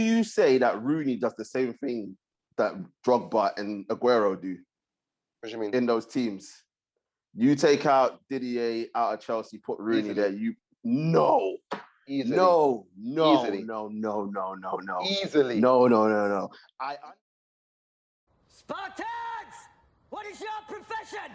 you say that Rooney does the same thing that Drogba and Aguero do? What do you mean? In those teams? You take out Didier out of Chelsea, put Rooney there. No. Easily. No. Easily. No. Easily. No. Spartans! What is your profession?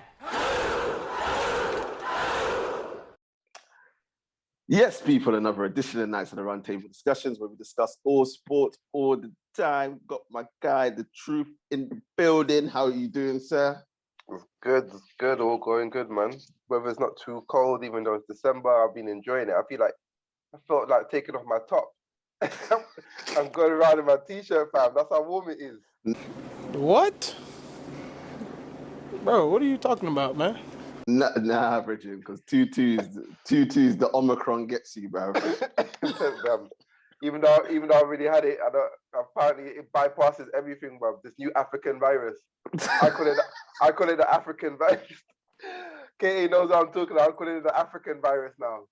Yes, people, another edition of Knightz on the Run Table Discussions where we discuss all sports all the time. Got my guy, The Truth, in the building. How are you doing, sir? It's good. All going good, man. Weather's not too cold, even though it's December. I've been enjoying it. I felt like taking off my top. I'm going around in my t-shirt, fam. That's how warm it is. What? Bro, what are you talking about, man? Nah, Bridget, because 2-2's the Omicron gets you, bro. Even though I already had it, apparently it bypasses everything, bro. This new African virus. I call it the African virus. KA knows what I'm talking about. I call it the African virus now.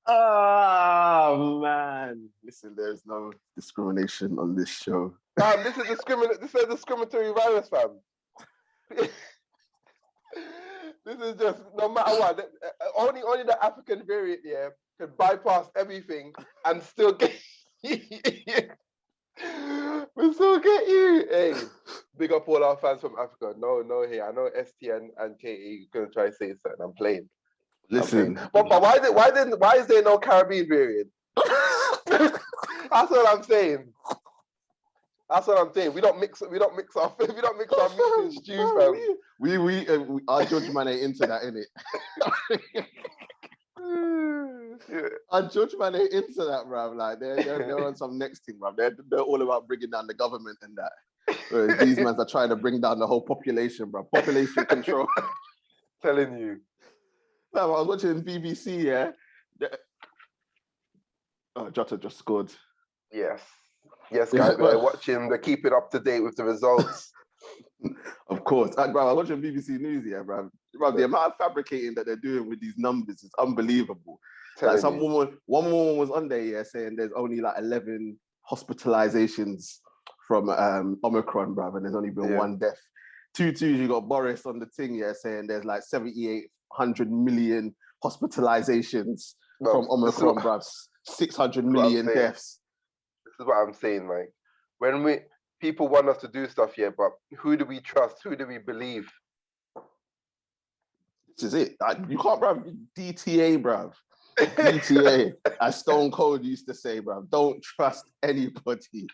Oh man! Listen, there's no discrimination on this show. Fam, this is a discriminatory virus, fam. This is just no matter what. Only the African variant, yeah, can bypass everything and still get you. We still get you. Hey, big up all our fans from Africa. No, hey, I know STN and KE gonna try to say something. I'm playing. Listen, but why is there no Caribbean variant? That's what I'm saying. We don't mix our meat in stew, fam. We our judgment ain't into that, innit? Our judgment ain't into that, bruv. Like they're on some next thing, bruv. They're all about bringing down the government and that. Whereas these men are trying to bring down the whole population, bruv. Population control. Telling you. No, I was watching BBC, yeah. Jota just scored. Yes, guys, they're watching. They're keeping up to date with the results. Of course. Bro, I was watching BBC News, yeah, bro. The amount of fabricating that they're doing with these numbers is unbelievable. Like one woman was on there, yeah, saying there's only like 11 hospitalizations from Omicron, bro, and there's only been one death. 2-2, you got Boris on the thing, yeah, saying there's like 7,800 million hospitalizations from Omicron, bro. 600 million deaths. This is what I'm saying, like, when people want us to do stuff here, but who do we trust? Who do we believe? This is it. You can't, bruv. DTA, bruv. DTA. As Stone Cold used to say, bruv. Don't trust anybody.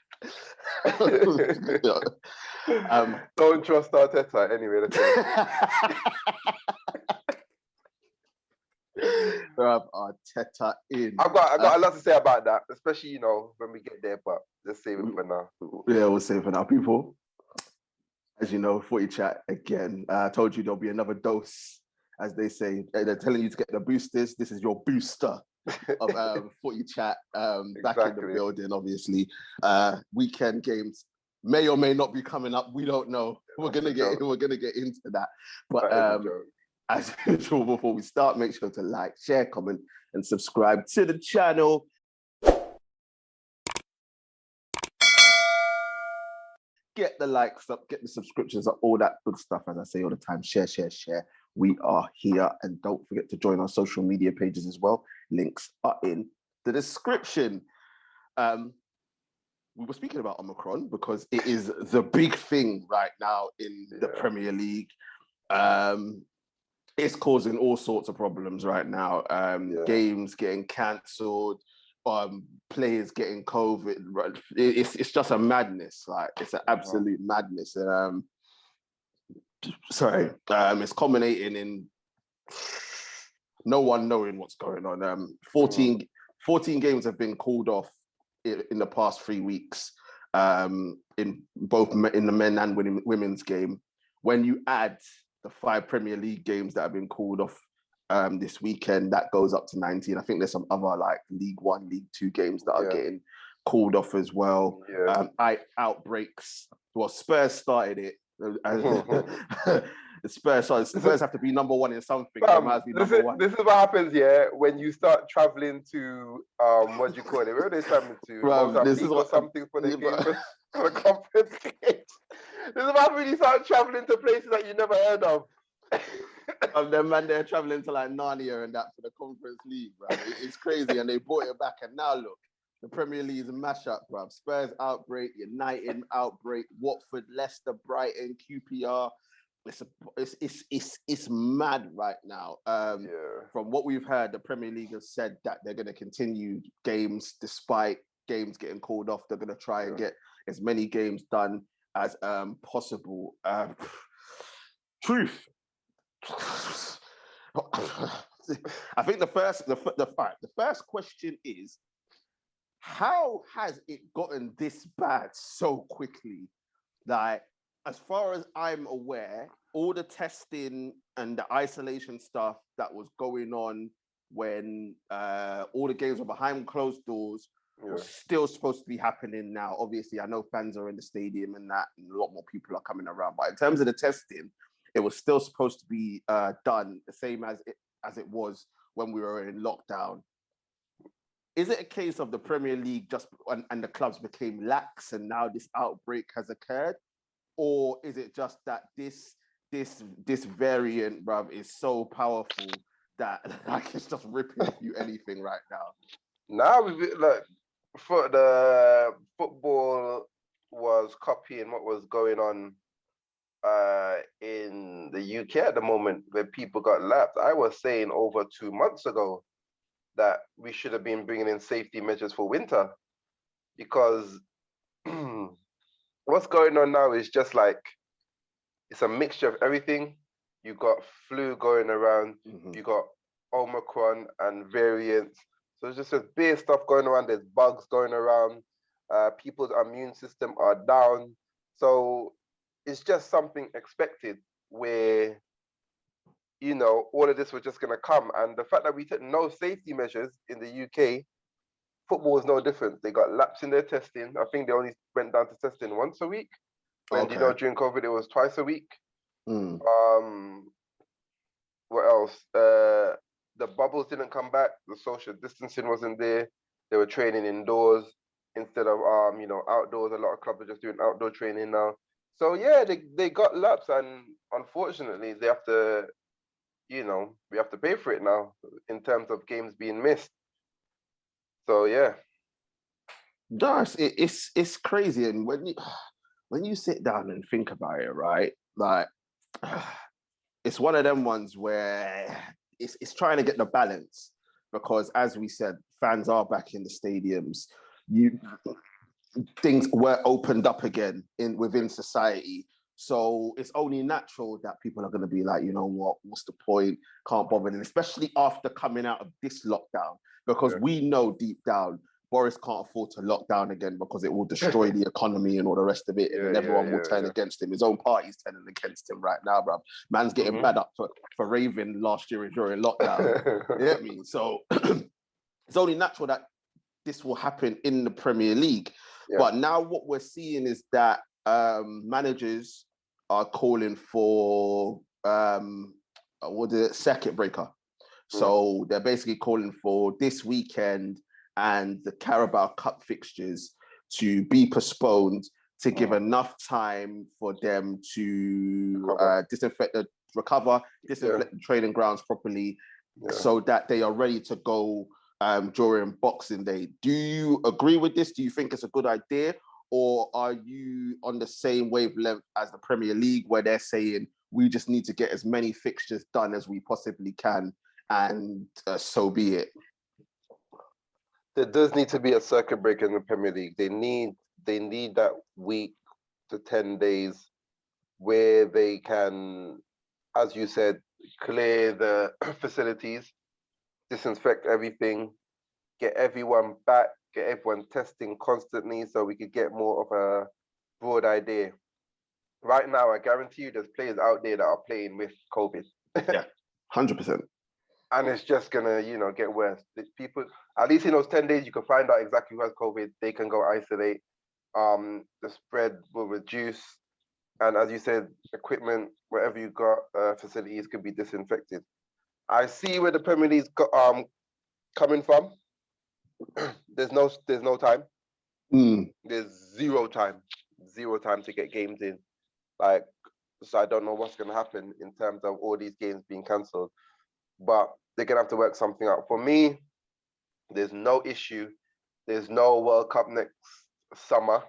Don't trust Arteta anyway. Arteta in. I've got a lot to say about that, especially, you know, when we get there, but let's save it for now. Yeah, we'll save it for now. People, as you know, Footie Chat again. I told you there'll be another dose, as they say. They're telling you to get the boosters. This is your booster of Footie Chat back in the building, obviously. Weekend games may or may not be coming up. We don't know. We're gonna get into that. But as usual, before we start, make sure to like, share, comment, and subscribe to the channel. Get the likes up, get the subscriptions up, all that good stuff. As I say all the time, share. We are here. And don't forget to join our social media pages as well. Links are in the description. We were speaking about Omicron because it is the big thing right now in the Premier League. It's causing all sorts of problems right now. Games getting cancelled, players getting COVID. It's just a madness. Like, it's an absolute madness. And it's culminating in no one knowing what's going on. 14 games have been called off in the past 3 weeks, in the men and women's game. When you add the 5 Premier League games that have been called off this weekend, that goes up to 19. I think there's some other like League 1, League 2 games that are getting called off as well. Outbreaks. Well, Spurs started it. The Spurs have to be number one in something. They might as be this number one. is what happens, when you start traveling to what do you call it? Where are they traveling to? Mozambique or something for the game for the conference games. This is what happens when you start traveling to places that you never heard of. Them man, they're traveling to like Narnia and that for the Conference League, bro. It's crazy, and they brought it back, and now look, the Premier League is a mashup, bro. Spurs outbreak, United outbreak, Watford, Leicester, Brighton, QPR. It's mad right now. From what we've heard, the Premier League has said that they're going to continue games despite games getting called off. They're going to try and get as many games done as possible. Truth. I think the first question is, how has it gotten this bad so quickly? Like, as far as I'm aware, all the testing and the isolation stuff that was going on when all the games were behind closed doors was still supposed to be happening now. Obviously, I know fans are in the stadium and that, and a lot more people are coming around. But in terms of the testing, it was still supposed to be done the same as it was when we were in lockdown. Is it a case of the Premier League and the clubs became lax and now this outbreak has occurred? Or is it just that this variant, bruv, is so powerful that like it's just ripping you anything right now? Now the football was copying what was going on in the UK at the moment, where people got lapped. I was saying over 2 months ago that we should have been bringing in safety measures for winter, because what's going on now is just like, it's a mixture of everything. You got flu going around, you got Omicron and variants. So it's just a bit of stuff going around. There's bugs going around. People's immune system are down. So it's just something expected where, all of this was just going to come. And the fact that we took no safety measures in the UK, football was no different. They got laps in their testing. I think they only went down to testing once a week. When, during COVID, it was twice a week. What else? The bubbles didn't come back. The social distancing wasn't there. They were training indoors instead of, outdoors. A lot of clubs are just doing outdoor training now. So, yeah, they got laps, and unfortunately, they have to, we have to pay for it now in terms of games being missed. So, yeah. Gosh, it's crazy. And when you sit down and think about it, right, like, it's one of them ones where it's trying to get the balance, because as we said, fans are back in the stadiums. Things were opened up again within society. So it's only natural that people are going to be like, you know what's the point? Can't bother. And especially after coming out of this lockdown, because we know deep down, Boris can't afford to lock down again, because it will destroy the economy and all the rest of it. And everyone will turn against him. His own party's turning against him right now, bruv. Man's getting bad up for raving last year during lockdown. You get me? So it's only natural that this will happen in the Premier League. But now what we're seeing is that managers are calling for circuit breaker. So they're basically calling for this weekend and the Carabao Cup fixtures to be postponed to give enough time for them to disinfect the training grounds properly, so that they are ready to go during Boxing Day. Do you agree with this? Do you think it's a good idea? Or are you on the same wavelength as the Premier League, where they're saying we just need to get as many fixtures done as we possibly can, and so be it? There does need to be a circuit breaker in the Premier League. They need that week to 10 days where they can, as you said, clear the facilities, disinfect everything, get everyone back, get everyone testing constantly, so we could get more of a broad idea. Right now, I guarantee you there's players out there that are playing with COVID. Yeah, 100%. And it's just gonna, get worse. People, at least in those 10 days, you can find out exactly who has COVID. They can go isolate. The spread will reduce. And as you said, equipment, wherever you got, facilities could be disinfected. I see where the Premier League's coming from. There's no time. There's zero time to get games in. Like, so I don't know what's going to happen in terms of all these games being cancelled, but they're going to have to work something out. For me, there's no issue. There's no World Cup next summer.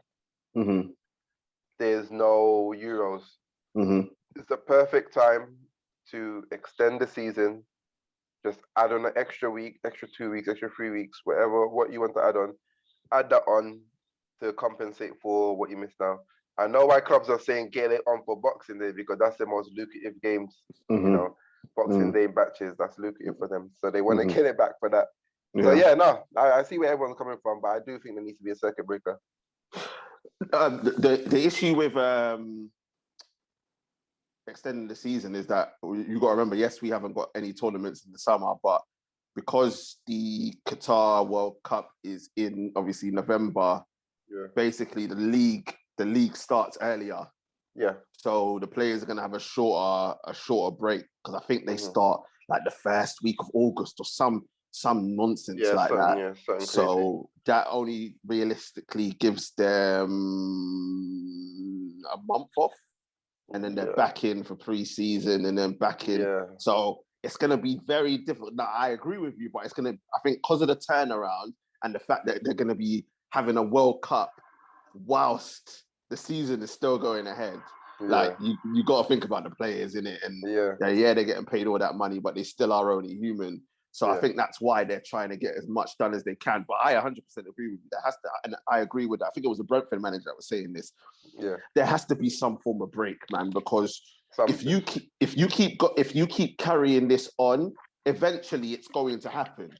There's no Euros. It's the perfect time to extend the season. Just add on an extra week, extra 2 weeks, extra 3 weeks, what you want to add on. Add that on to compensate for what you missed now. I know why clubs are saying get it on for Boxing Day because that's the most lucrative games. You know, Boxing Day batches, that's lucrative for them. So they want to get it back for that. Yeah. So yeah, no, I see where everyone's coming from, but I do think there needs to be a circuit breaker. The issue with extending the season is that you got to remember, yes, we haven't got any tournaments in the summer, but because the Qatar World Cup is in obviously November, basically the league starts earlier. Yeah. So the players are going to have a shorter break because I think they start like the first week of August or some nonsense like that. Yeah, so that only realistically gives them a month off, and then they're back in for pre-season and then back in. Yeah. So it's going to be very difficult. Now, I agree with you, but I think because of the turnaround and the fact that they're going to be having a World Cup whilst the season is still going ahead. Like you got to think about the players in it, and they're getting paid all that money, but they still are only human. So I think that's why they're trying to get as much done as they can. But I 100% agree with you. There has to, and I agree with that. I think it was the Brentford manager that was saying this. Yeah, there has to be some form of break, man, because if you keep carrying this on, eventually it's going to happen.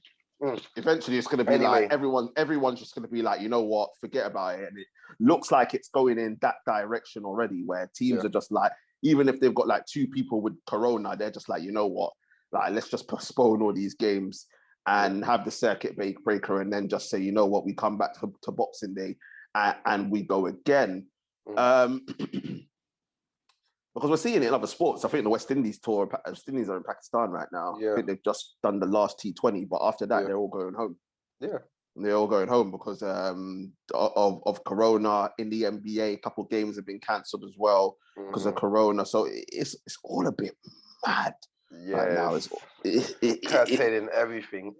Eventually it's going to be like everyone's just going to be like, you know what, forget about it. And it looks like it's going in that direction already, where teams are just like, even if they've got like 2 people with corona, they're just like, you know what, like let's just postpone all these games and have the circuit breaker, and then just say, you know what, we come back to Boxing Day and we go again. Because we're seeing it in other sports. I think the West Indies are in Pakistan right now. I think they've just done the last T20, but after that, they're all going home. Yeah. They're all going home because of Corona. In the NBA, a couple of games have been cancelled as well because of Corona. So it's all a bit mad right now. Curtailing everything.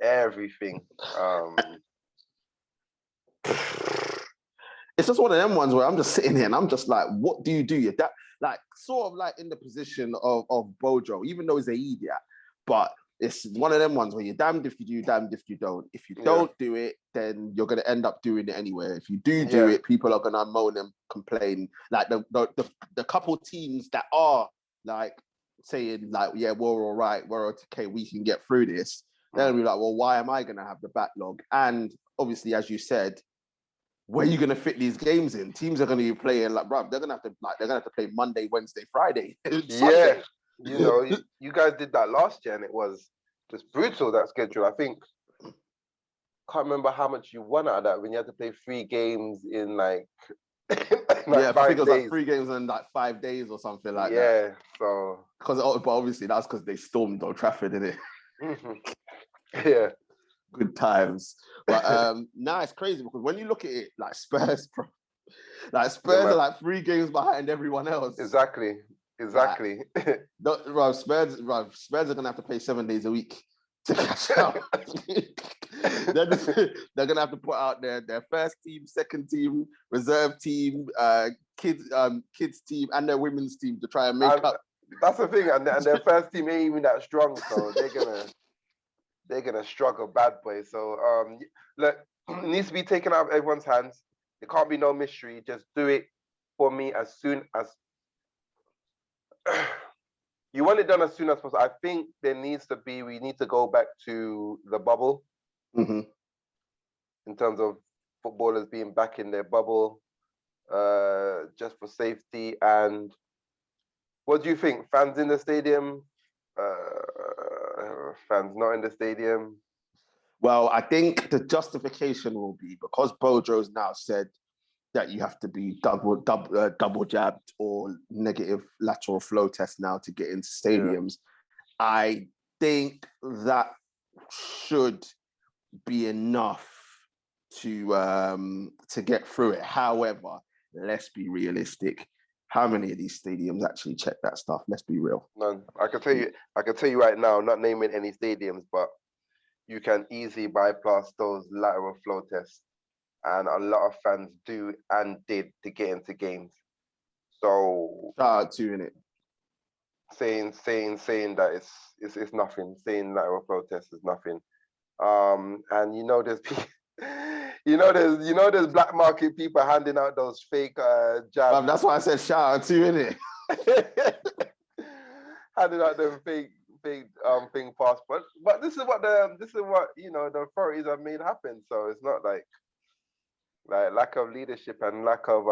It's just one of them ones where I'm just sitting here and I'm just like, what do you do? You're that, like, sort of like in the position of Bojo, even though he's an idiot, but it's one of them ones where you're damned if you do, damned if you don't. If you don't do it, then you're going to end up doing it anyway. If you do it, people are going to moan and complain. Like the couple teams that are like saying like, yeah, we're all right, we're okay, we can get through this. They're going to be like, well, why am I going to have the backlog? And obviously, as you said, where are you going to fit these games in? Teams are going to be playing like, bruv, they're going to have to play Monday, Wednesday, Friday. Yeah, you know, you guys did that last year, and it was just brutal, that schedule. I think, can't remember how much you won out of that when you had to play 3 games in like, I think it was like 3 games in like 5 days or something like that. Yeah, so but obviously that's because they stormed Old Trafford, didn't it? Yeah. Good times. But now it's crazy because when you look at it, like Spurs, bro, like Spurs are like 3 games behind everyone else. Exactly. Like, Spurs are gonna have to play 7 days a week to catch up. They're gonna have to put out their first team, second team, reserve team, kids team, and their women's team to try and make up. That's the thing, and their first team ain't even that strong, so they're gonna struggle bad boy. So look, it needs to be taken out of everyone's hands. There can't be no mystery. Just do it for me as soon as you want it done as soon as possible. I think we need to go back to the bubble in terms of footballers being back in their bubble, just for safety. And what do you think? Fans in the stadium? Fans not in the stadium? Well, I think the justification will be because Bojo's now said that you have to be double jabbed or negative lateral flow test now to get into stadiums. Yeah. I think that should be enough to get through it. However, let's be realistic. How many of these stadiums actually check that stuff? Let's be real. None. I can tell you right now, not naming any stadiums, but you can easily bypass those lateral flow tests. And a lot of fans do and did to get into games. So shout out to you, innit? Saying that it's nothing. Saying lateral flow test is nothing. And there's black market people handing out those fake jabs. That's why I said shout out to you, innit? Handing out them fake thing passport. But this is what the authorities have made happen. So it's not like lack of leadership and lack of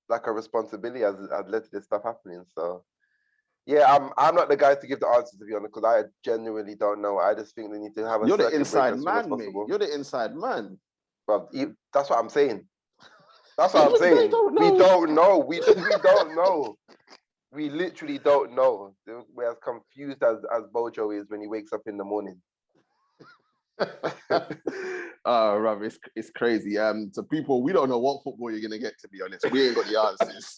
lack of responsibility has led to this stuff happening. So yeah, I'm not the guy to give the answers, to be honest, because I genuinely don't know. I just think they need to have a You're the inside man, mate. You're the inside man. But that's what I'm saying. That's what I'm saying. We don't know. We don't know. We literally don't know. We're as confused as Bojo is when he wakes up in the morning. Rob, it's crazy. So people, we don't know what football you're gonna get, to be honest. We ain't got the answers.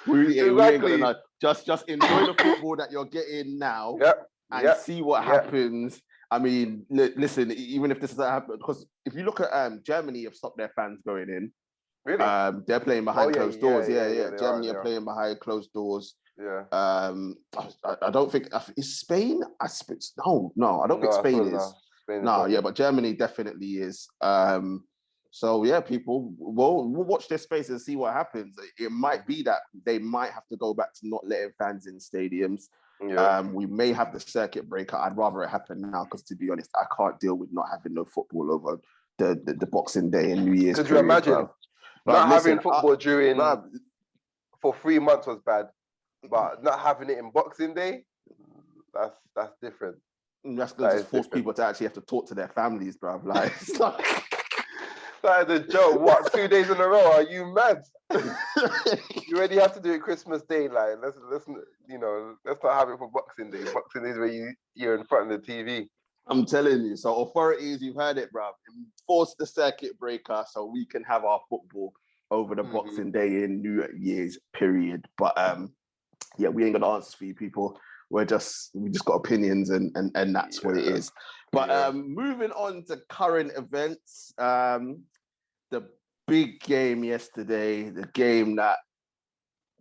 we ain't gonna know. Just enjoy the football that you're getting now, and see what happens. I mean, listen, even if this doesn't happen, because if you look at Germany have stopped their fans going in. Really? They're playing behind closed doors. Yeah. Germany are playing behind closed doors. Yeah. I don't think is Spain. No, I don't think Spain is. But Germany definitely is. So yeah, people, we'll watch this space and see what happens. It might be that they might have to go back to not letting fans in stadiums. Yeah. We may have the circuit breaker. I'd rather it happen now because, to be honest, I can't deal with not having no football over the Boxing Day and New Year's. Could you imagine not having football during for 3 months was bad, but not having it in Boxing Day, that's different. That's going to just force people to actually have to talk to their families, bruv. Like, it's like... That is a joke. What, 2 days in a row? Are you mad? You already have to do it Christmas Day. Like, let's not have it for Boxing Day. Boxing Day is where you're in front of the TV. I'm telling you. So authorities, you've heard it, bruv. Force the circuit breaker so we can have our football over the Boxing Day and New Year's period. But yeah, we ain't got the answers for you people. We just got opinions and that's what it is. But moving on to current events, the big game yesterday, the game that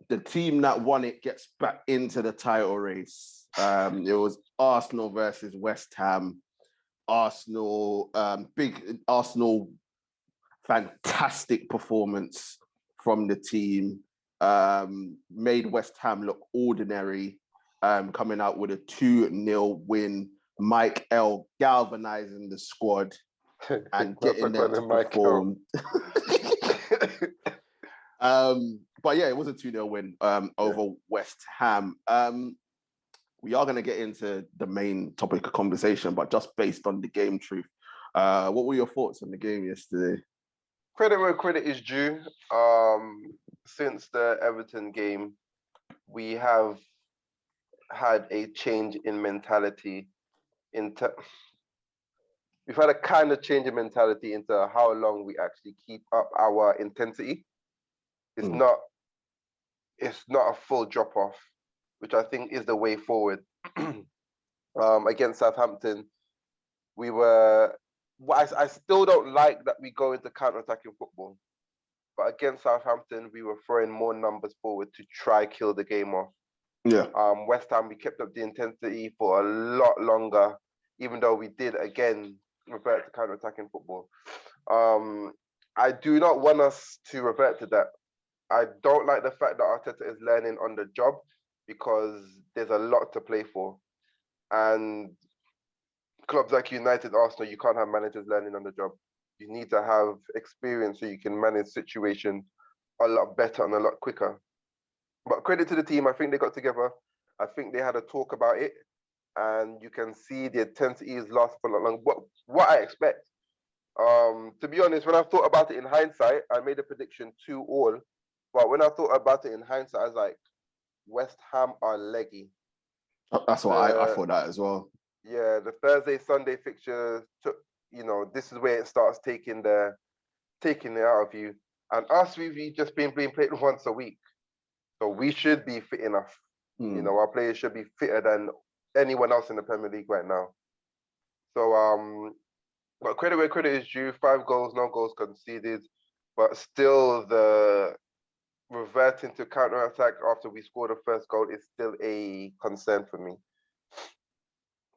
the team that won it gets back into the title race. It was Arsenal versus West Ham. Big Arsenal, fantastic performance from the team. Made West Ham look ordinary. Coming out with a 2-0 win. Mike L galvanizing the squad and getting them to perform. But yeah, it was a 2-0 win over West Ham. We are going to get into the main topic of conversation, but just based on the game truth. What were your thoughts on the game yesterday? Credit where credit is due. Since the Everton game, we have had a change in mentality. We've had a kind of change in mentality into how long we actually keep up our intensity. It's not a full drop off, which I think is the way forward. Against Southampton, I still don't like that we go into counter-attacking football, but against Southampton, we were throwing more numbers forward to try kill the game off. Yeah. West Ham, we kept up the intensity for a lot longer, even though we did again revert to counter-attacking football. I do not want us to revert to that. I don't like the fact that Arteta is learning on the job because there's a lot to play for. And clubs like United, Arsenal, you can't have managers learning on the job. You need to have experience so you can manage situations a lot better and a lot quicker. But credit to the team, I think they got together. I think they had a talk about it. And you can see the intensity is lasting for a lot long. What I expect To be honest, when I thought about it in hindsight, I made a prediction 2-2. But when I thought about it in hindsight, I was like, West Ham are leggy. That's what I thought that as well. Yeah, the Thursday, Sunday fixtures took, this is where it starts taking it out of you. And us, we've just been being played once a week. So we should be fit enough. Our players should be fitter than anyone else in the Premier League right now. So, but credit where credit is due. 5 goals, no goals conceded. But still, the reverting to counter-attack after we scored the first goal is still a concern for me.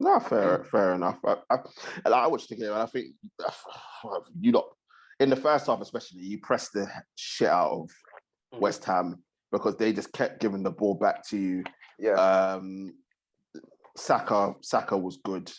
No, fair enough. I watched the game, and I think in the first half especially, you pressed the shit out of West Ham because they just kept giving the ball back to you. Yeah. Saka was good,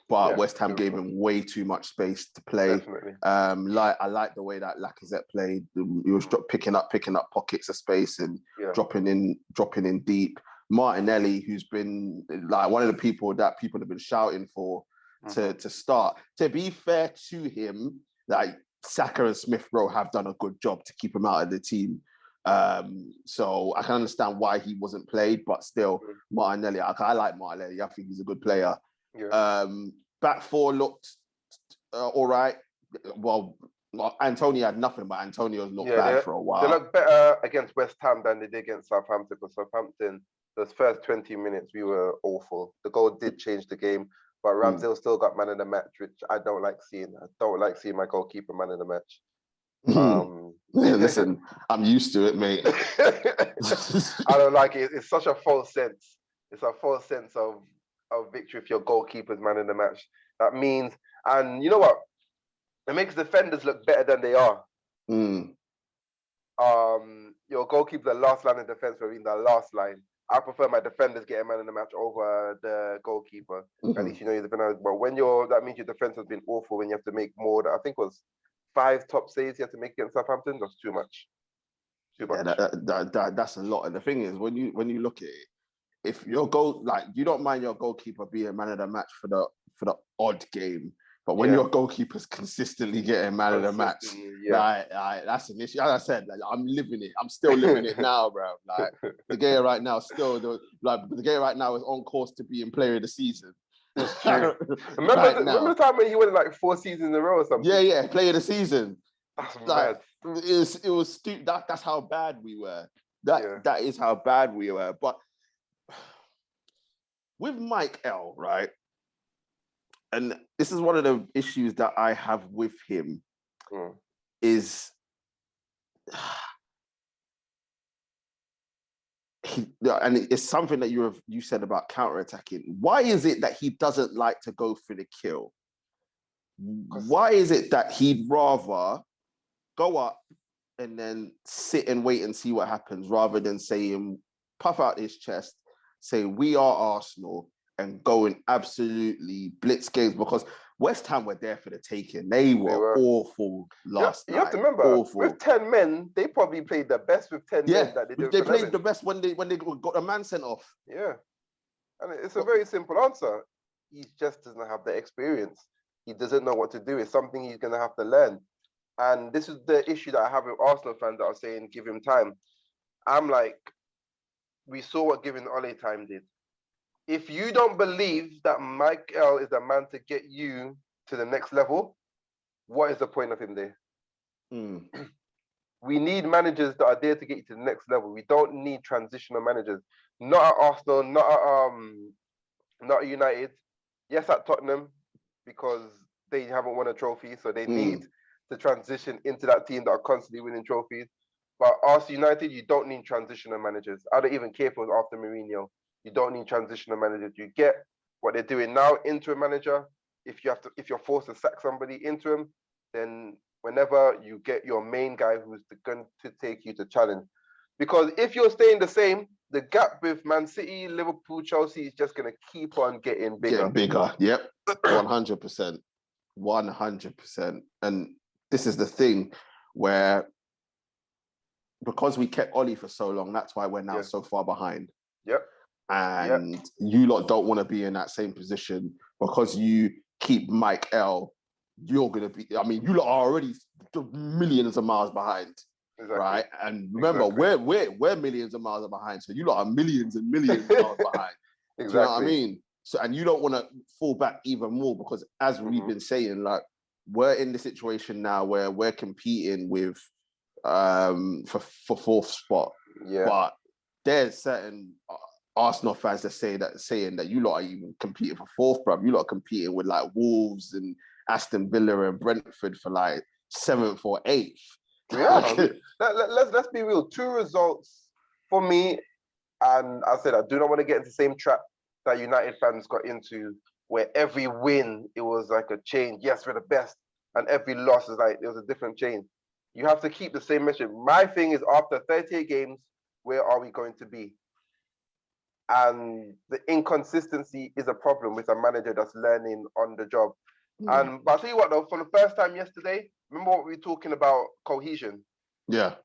but West Ham gave him way too much space to play. Definitely. I like the way that Lacazette played. He was picking up pockets of space and dropping in deep. Martinelli, who's been like one of the people that people have been shouting for to start. To be fair to him, like Saka and Smith Rowe have done a good job to keep him out of the team. So I can understand why he wasn't played, but still, Martinelli, I like Martinelli. I think he's a good player. Yeah. Back four looked all right. Well, Antonio had nothing, but Antonio's looked bad for a while. They look better against West Ham than they did against Southampton, because Southampton, those first 20 minutes, we were awful. The goal did change the game, but Ramsdale still got man of the match, which I don't like seeing. I don't like seeing my goalkeeper man of the match. Listen, I'm used to it, mate. I don't like it. It's such a false sense. It's a false sense of victory if your goalkeeper's man in the match. That means, and you know what? It makes defenders look better than they are. Your goalkeeper, the last line of defense, for being the last line. I prefer my defenders getting man in the match over the goalkeeper. At least you know your defender. But when that means your defense has been awful when you have to make more. I think it was 5 top saves you have to make against Southampton. That's too much. Yeah, that's a lot. And the thing is, when you look at it, if your goal, like, you don't mind your goalkeeper being man of the match for the odd game, but when your goalkeeper's consistently getting man of the match, like, that's an issue. As I said, like, I'm living it. I'm still living it now, bro. Like, the guy right now the guy right now is on course to being player of the season. Remember the time when he won like 4 seasons in a row or something? Yeah, player of the season. That's like, mad. It was stupid. That's how bad we were. That is how bad we were. But with Mike L, right? And this is one of the issues that I have with him is and it's something that you said about counter-attacking. Why is it that he doesn't like to go for the kill? Why is it that he'd rather go up and then sit and wait and see what happens rather than saying, puff out his chest, say, we are Arsenal, and go and absolutely blitz games? Because West Ham were there for the taking. They were awful last night. You have to remember, with 10 men, they probably played the best with 10 men that they did. They played the best when they got a man sent off. Yeah. And it's a very simple answer. He just doesn't have the experience. He doesn't know what to do. It's something he's going to have to learn. And this is the issue that I have with Arsenal fans that are saying, give him time. I'm like, we saw what giving Ole time did. If you don't believe that Michael is the man to get you to the next level, what is the point of him there? We need managers that are there to get you to the next level. We don't need transitional managers. Not at Arsenal, not at United. Yes, at Tottenham, because they haven't won a trophy, so they need to transition into that team that are constantly winning trophies. But Arsenal United, you don't need transitional managers. I don't even care if it was after Mourinho. You don't need transitional managers. You get what they're doing now, interim manager. If you're forced to sack somebody interim, then whenever you get your main guy who's going to take you to challenge. Because if you're staying the same, the gap with Man City, Liverpool, Chelsea is just going to keep on getting bigger. Getting bigger, yep. 100%. 100%. And this is the thing where, because we kept Oli for so long, that's why we're now so far behind. Yep. And you lot don't want to be in that same position because you keep Mike L you're gonna be. I mean, you lot are already millions of miles behind, right? And remember, we're millions of miles behind, so you lot are millions and millions of miles behind. Do you know what I mean? So, and you don't want to fall back even more because, as we've been saying, like we're in the situation now where we're competing with for fourth spot. Yeah. But there's certain Arsenal fans that saying that you lot are even competing for fourth, bruv. You lot are competing with like Wolves and Aston Villa and Brentford for like 7th or 8th. Yeah, let's be real. 2 results for me, and I said I do not want to get into the same trap that United fans got into, where every win it was like a change. Yes, we're the best, and every loss is like it was a different change. You have to keep the same mission. My thing is, after 38 games, where are we going to be? And the inconsistency is a problem with a manager that's learning on the job. But I'll tell you what, though, for the first time yesterday, remember what we were talking about, cohesion? Yeah.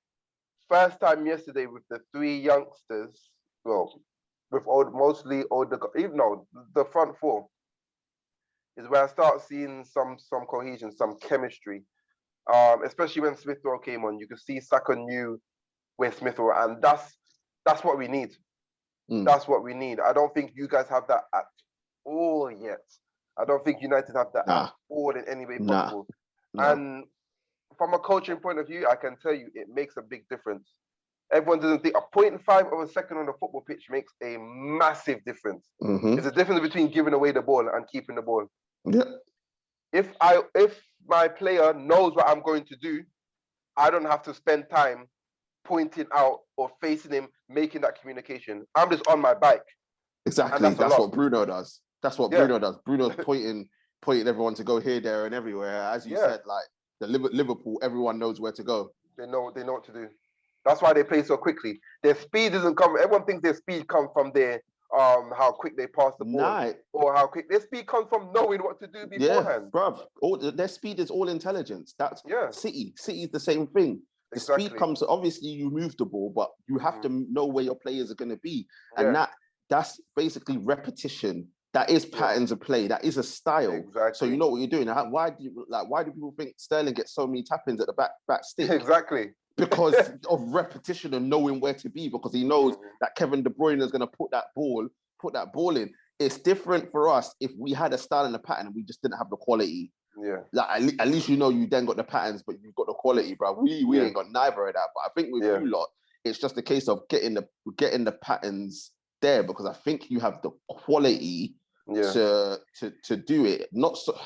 First time yesterday with the 3 youngsters, well, with mostly older, even though the front 4 is where I start seeing some cohesion, some chemistry. Especially when Smith Rowe came on, you could see Saka knew where Smith Rowe, and that's what we need. That's what we need. I don't think you guys have that at all yet. I don't think United have that at all in any way possible. And from a coaching point of view, I can tell you it makes a big difference. Everyone doesn't think a 0.5 of a second on the football pitch makes a massive difference. There's a difference between giving away the ball and keeping the ball. Yeah. If my player knows what I'm going to do, I don't have to spend time pointing out or facing him, making that communication. I'm just on my bike. Exactly. That's what Bruno does. That's what Bruno does. Bruno's pointing everyone to go here, there, and everywhere. As you said, like the Liverpool, everyone knows where to go. They know what to do. That's why they play so quickly. Their speed doesn't come. Everyone thinks their speed comes from their how quick they pass the ball, or how quick their speed comes from knowing what to do beforehand. Yeah, bruv. Their speed is all intelligence. That's City. City's the same thing. The speed comes. Obviously, you move the ball, but you have to know where your players are going to be, and that's basically repetition. That is patterns of play. That is a style. Exactly. So you know what you're doing. Why do people think Sterling gets so many tap-ins at the back stick? Exactly. Because of repetition and knowing where to be, because he knows that Kevin De Bruyne is going to put that ball in. It's different for us if we had a style and a pattern and we just didn't have the quality. Yeah. Like at least you know you then got the patterns, but you've got the quality, bro. We ain't got neither of that. But I think with you lot, it's just a case of getting the patterns there, because I think you have the quality to do it. Not so.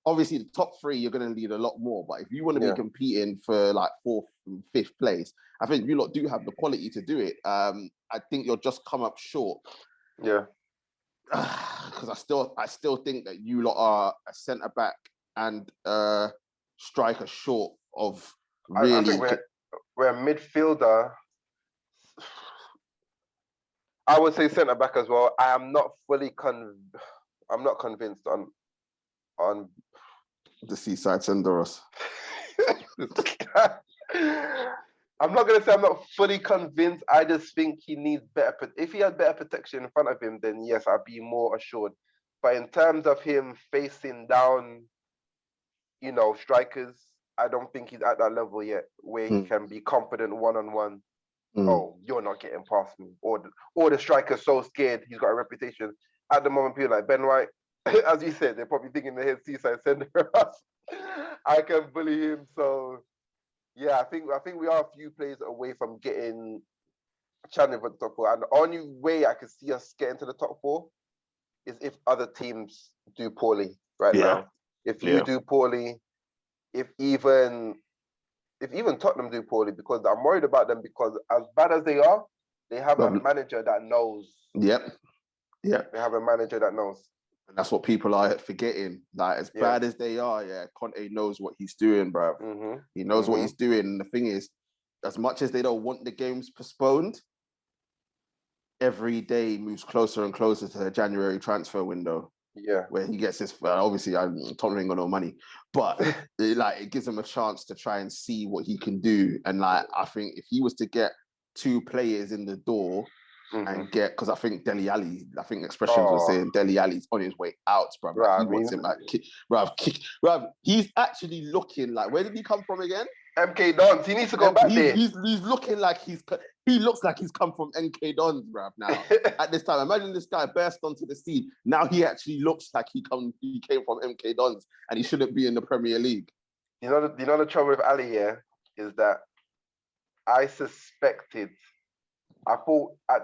Obviously, the top 3, you're going to need a lot more. But if you want to be competing for like 4th and 5th place, I think you lot do have the quality to do it. I think you'll just come up short. Yeah. Because I still think that you lot are a centre back and striker short of really. I think we're a midfielder. I would say centre back as well. I am not fully I'm not convinced on the Seaside Senderos. I'm not going to say I'm not fully convinced. I just think he needs better. If he had better protection in front of him, then yes, I'd be more assured. But in terms of him facing down, strikers, I don't think he's at that level yet where he can be confident one-on-one. Oh, you're not getting past me. Or the striker's so scared, he's got a reputation. At the moment, people like Ben White, as you said, they're probably thinking they hit Seaside Senderos. I can bully him. So yeah, I think we are a few plays away from getting challenging for the top 4. And the only way I can see us getting to the top 4 is if other teams do poorly now. If you do poorly, if even Tottenham do poorly, because I'm worried about them, because as bad as they are, they have a manager that knows. Yep. They have a manager that knows. And that's what people are forgetting. Like, as bad as they are, Conte knows what he's doing, bro. He knows what he's doing. And the thing is, as much as they don't want the games postponed, every day moves closer and closer to the January transfer window. Yeah. Where he gets his, obviously, Tottenham ain't got no money, but it gives him a chance to try and see what he can do. And I think if he was to get 2 players in the door and get, because I think expressions were saying Dele Alli's on his way out, bro. Like, he wants him like he's actually looking like, where did he come from again? MK Dons. He needs to go back there. He's looking like he looks like he's come from MK Dons, bruv. Now at this time, imagine this guy burst onto the scene. Now he actually looks like he came from MK Dons, and he shouldn't be in the Premier League. You know the trouble with Ali here is that I thought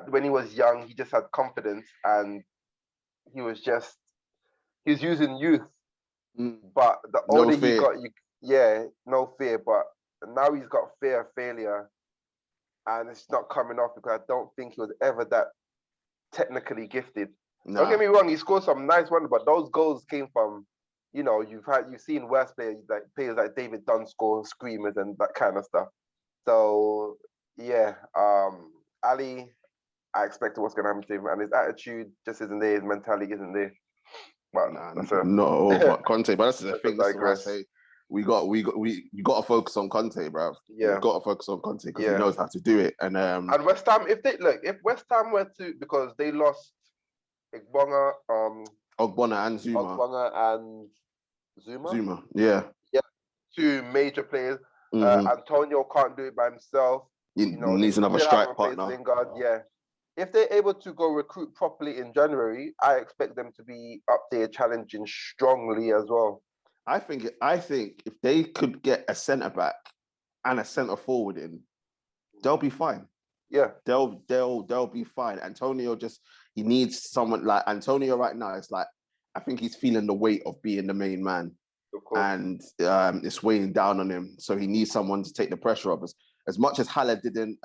when he was young, he just had confidence and he was using youth. But the older he got, no fear. But now he's got fear of failure, and it's not coming off because I don't think he was ever that technically gifted. Nah. Don't get me wrong, he scored some nice ones, but those goals came from, you've seen worse players like David Dunn score screamers and that kind of stuff. So yeah, Ali, I expected what's going to happen to him, and his attitude just isn't there. His mentality isn't there. But but Conte. But that's the thing. This is why I say you got to focus on Conte, bro. Yeah, you got to focus on Conte because he knows how to do it. And West Ham, if West Ham were to, because they lost Ogbonna and Zuma. Zuma, yeah, two major players. Antonio can't do it by himself. He needs another strike partner. Lingard, yeah. If they're able to go recruit properly in January, I expect them to be up there challenging strongly as well. I think if they could get a centre back and a centre forward in, they'll be fine. Yeah, they'll be fine. Antonio he needs someone like Antonio right now. It's like I think he's feeling the weight of being the main man, and it's weighing down on him. So he needs someone to take the pressure off. As much as Haller didn't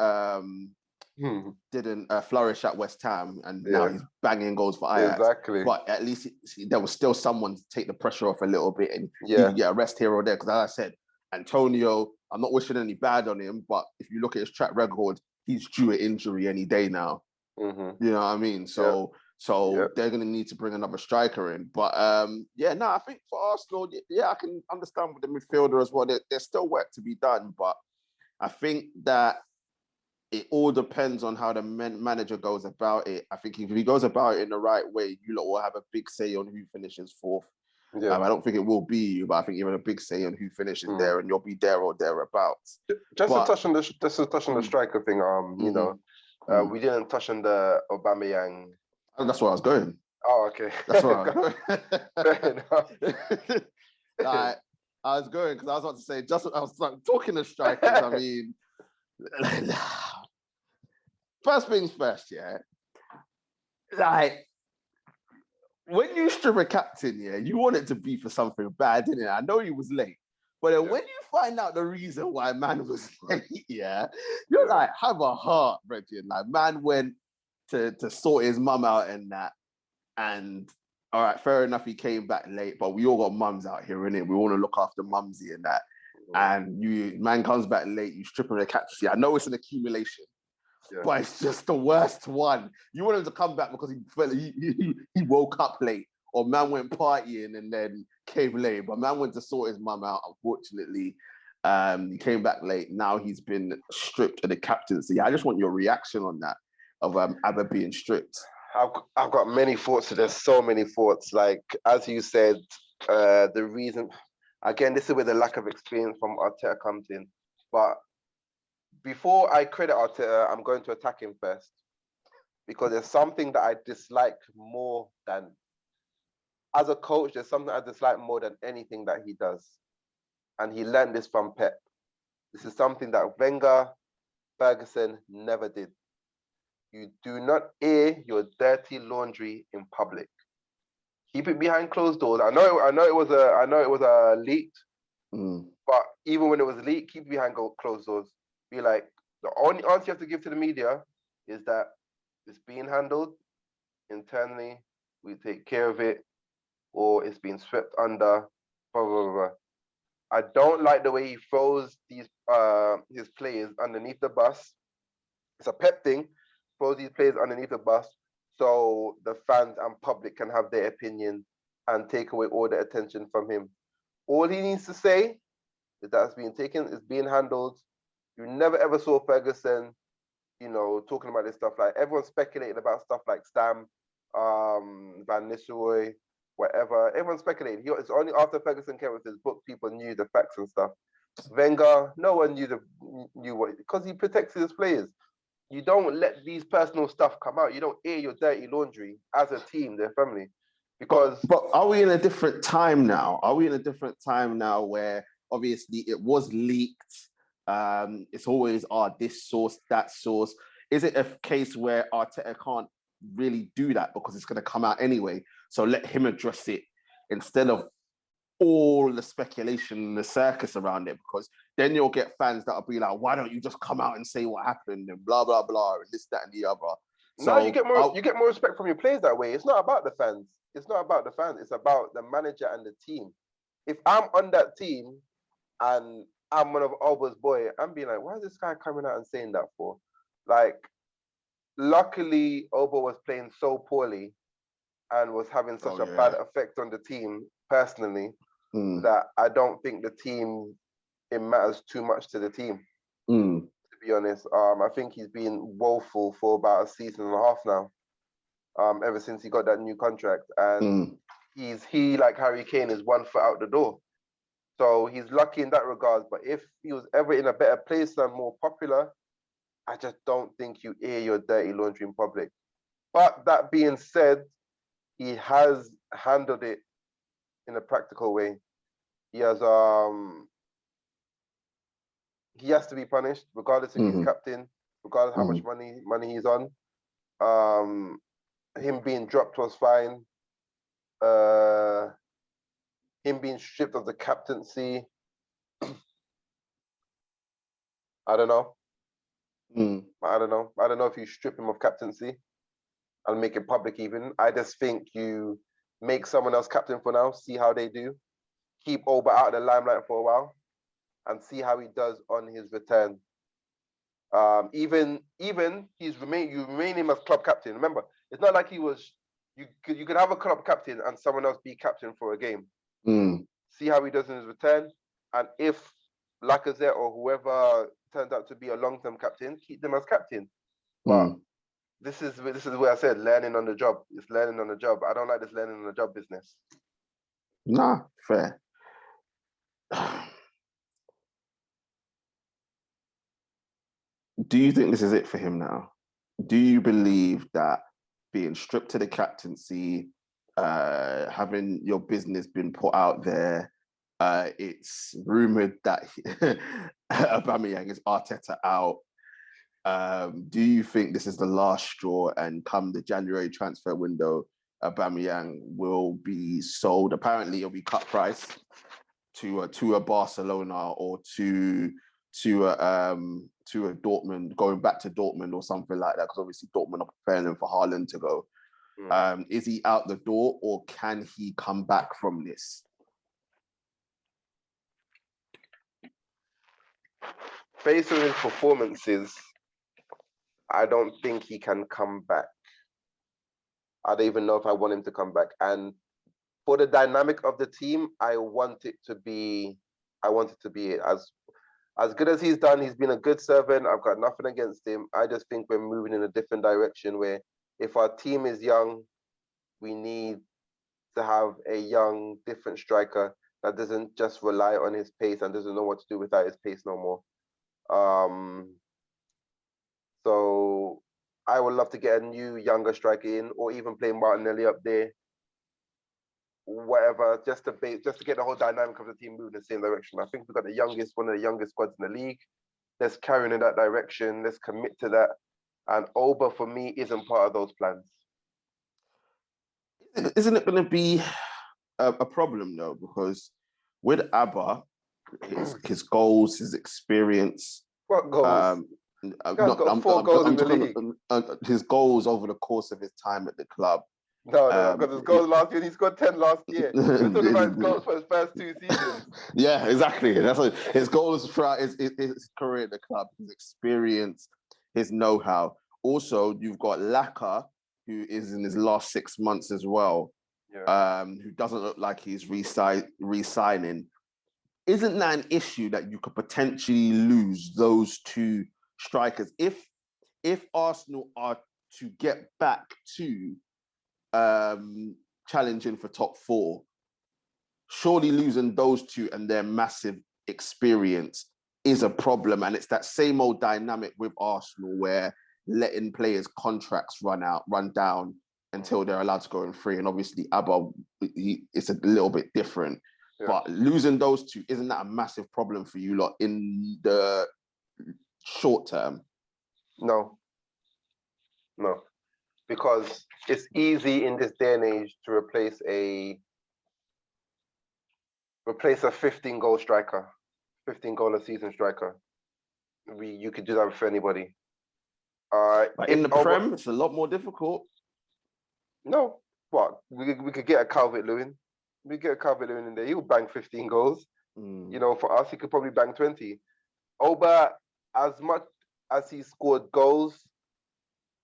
flourish at West Ham, and now he's banging goals for Ajax. Exactly. But at least there was still someone to take the pressure off a little bit, and he could get a rest here or there. Because as I said, Antonio, I'm not wishing any bad on him, but if you look at his track record, he's due an injury any day now. You know what I mean? So they're going to need to bring another striker in. But I think for Arsenal, I can understand with the midfielder as well. There's still work to be done, but I think that it all depends on how the manager goes about it. I think if he goes about it in the right way, you lot will have a big say on who finishes fourth. Yeah. I don't think it will be you, but I think you have a big say on who finishes there, and you'll be there or thereabouts. Just to touch on the striker thing, we didn't touch on the Aubameyang. Oh, that's where I was going. Oh, okay. That's where I was going. Like, I was going because I was about to say, I was talking to strikers. I mean, first things first, yeah. Like, when you strip a captain, you want it to be for something bad, didn't it? I know he was late, but then when you find out the reason why man was late, you're like, have a heart, Reggie. Like, man went to sort his mum out and that, and all right, fair enough, he came back late, but we all got mums out here, innit? We want to look after mumsy and that. And man comes back late, you strip him the captaincy. I know it's an accumulation, but it's just the worst one. You want him to come back because he woke up late, or man went partying and then came late, but man went to sort his mum out, unfortunately. He came back late. Now he's been stripped of the captaincy. I just want your reaction on that, of Abba being stripped. I've got many thoughts. So there's so many thoughts. Like, as you said, the reason, again, this is where the lack of experience from Arteta comes in. But before I credit Arteta, I'm going to attack him first, because there's something that I dislike more than, as a coach, there's something I dislike more than anything that he does. And he learned this from Pep. This is something that Wenger, Ferguson never did. You do not air your dirty laundry in public. Keep it behind closed doors. I know it was a leaked, but even when it was leaked, keep it behind closed doors. Be like, the only answer you have to give to the media is that it's being handled internally. We take care of it, or it's being swept under. Blah, blah, blah, blah. I don't like the way he throws his players underneath the bus. It's a Pep thing. Throws these players underneath the bus so the fans and public can have their opinion and take away all the attention from him. All he needs to say is that it's being taken, it's being handled. You never ever saw Ferguson, talking about this stuff. Like everyone's speculating about stuff like Stam, Van Nistelrooy, whatever. Everyone's speculating. It's only after Ferguson came with his book, people knew the facts and stuff. Wenger, no one knew what, because he protects his players. You don't let these personal stuff come out. You don't air your dirty laundry as a team, their family. Because but are we in a different time now? Are we in a different time now where obviously it was leaked? It's always this source, that source. Is it a case where Arteta can't really do that because it's going to come out anyway? So let him address it instead of all the speculation and the circus around it, because then you'll get fans that'll be like, why don't you just come out and say what happened and blah blah blah and this, that, and the other. So you get more respect from your players that way. It's not about the fans. It's not about the fans. It's about the manager and the team. If I'm on that team and I'm one of Alba's boy, I'm being like, why is this guy coming out and saying that for? Like, luckily, Alba was playing so poorly and was having such a bad effect on the team personally that I don't think it matters too much to the team. To be honest, I think he's been woeful for about a season and a half now. Ever since he got that new contract, and he like Harry Kane is 1 foot out the door. So he's lucky in that regard. But if he was ever in a better place and more popular, I just don't think you air your dirty laundry in public. But that being said, he has handled it in a practical way. He has to be punished, regardless if he's captain, regardless how much money he's on. Him being dropped was fine. Him being stripped of the captaincy, I don't know. I don't know. I don't know if you strip him of captaincy and make it public even. I just think you make someone else captain for now, see how they do. Keep Oba out of the limelight for a while and see how he does on his return. Even you remain him as club captain. Remember, it's not like he was. You could have a club captain and someone else be captain for a game. See how he does in his return, and if Lacazette or whoever turns out to be a long-term captain, keep them as captain. But this is where I said learning on the job. It's learning on the job. I don't like this learning on the job business. Nah, fair. Do you think this is it for him now? Do you believe that being stripped to the captaincy, having your business been put out there, it's rumoured that Aubameyang is Arteta out. Do you think this is the last straw, and come the January transfer window, Aubameyang will be sold? Apparently, it'll be cut price to a Barcelona or to a Dortmund, going back to Dortmund or something like that, because obviously Dortmund are preparing him for Haaland to go. Is he out the door, or can he come back from this? Based on his performances, I don't think he can come back. I don't even know if I want him to come back. And for the dynamic of the team, I want it to be it. As good as he's done, he's been a good servant. I've got nothing against him. I just think we're moving in a different direction where if our team is young, we need to have a young, different striker that doesn't just rely on his pace and doesn't know what to do without his pace no more. So I would love to get a new, younger striker in, or even play Martinelli up there. Whatever, just to get the whole dynamic of the team moving in the same direction. I think we've got one of the youngest squads in the league. Let's carry on in that direction. Let's commit to that. And Oba, for me, isn't part of those plans. Isn't it going to be a problem though? Because with Abba, his goals, his experience. What goals? Got 4 goals in the league. His goals over the course of his time at the club. No, because his goals last year, he scored 10 last year. We're talking about his goals for his first 2 seasons. Yeah, exactly. That's what his goals throughout his career at the club, his experience, his know-how. Also, you've got Laka, who is in his last 6 months as well, who doesn't look like he's re-signing. Isn't that an issue that you could potentially lose those 2 strikers? If if Arsenal are to get back to challenging for top four, surely losing those two and their massive experience is a problem. And it's that same old dynamic with Arsenal where letting players' contracts run down until they're allowed to go in free. And obviously, Abba, it's a little bit different. Yeah. But losing those two, isn't that a massive problem for you lot in the short term? No. Because it's easy in this day and age to replace a 15-goal striker, 15-goal a season striker. You could do that for anybody. But in the Prem, it's a lot more difficult. No, what? We could get a Calvert-Lewin. We get a Calvert-Lewin in there. He'll bang 15 goals. You know, for us, he could probably bang 20. Oba, as much as he scored goals,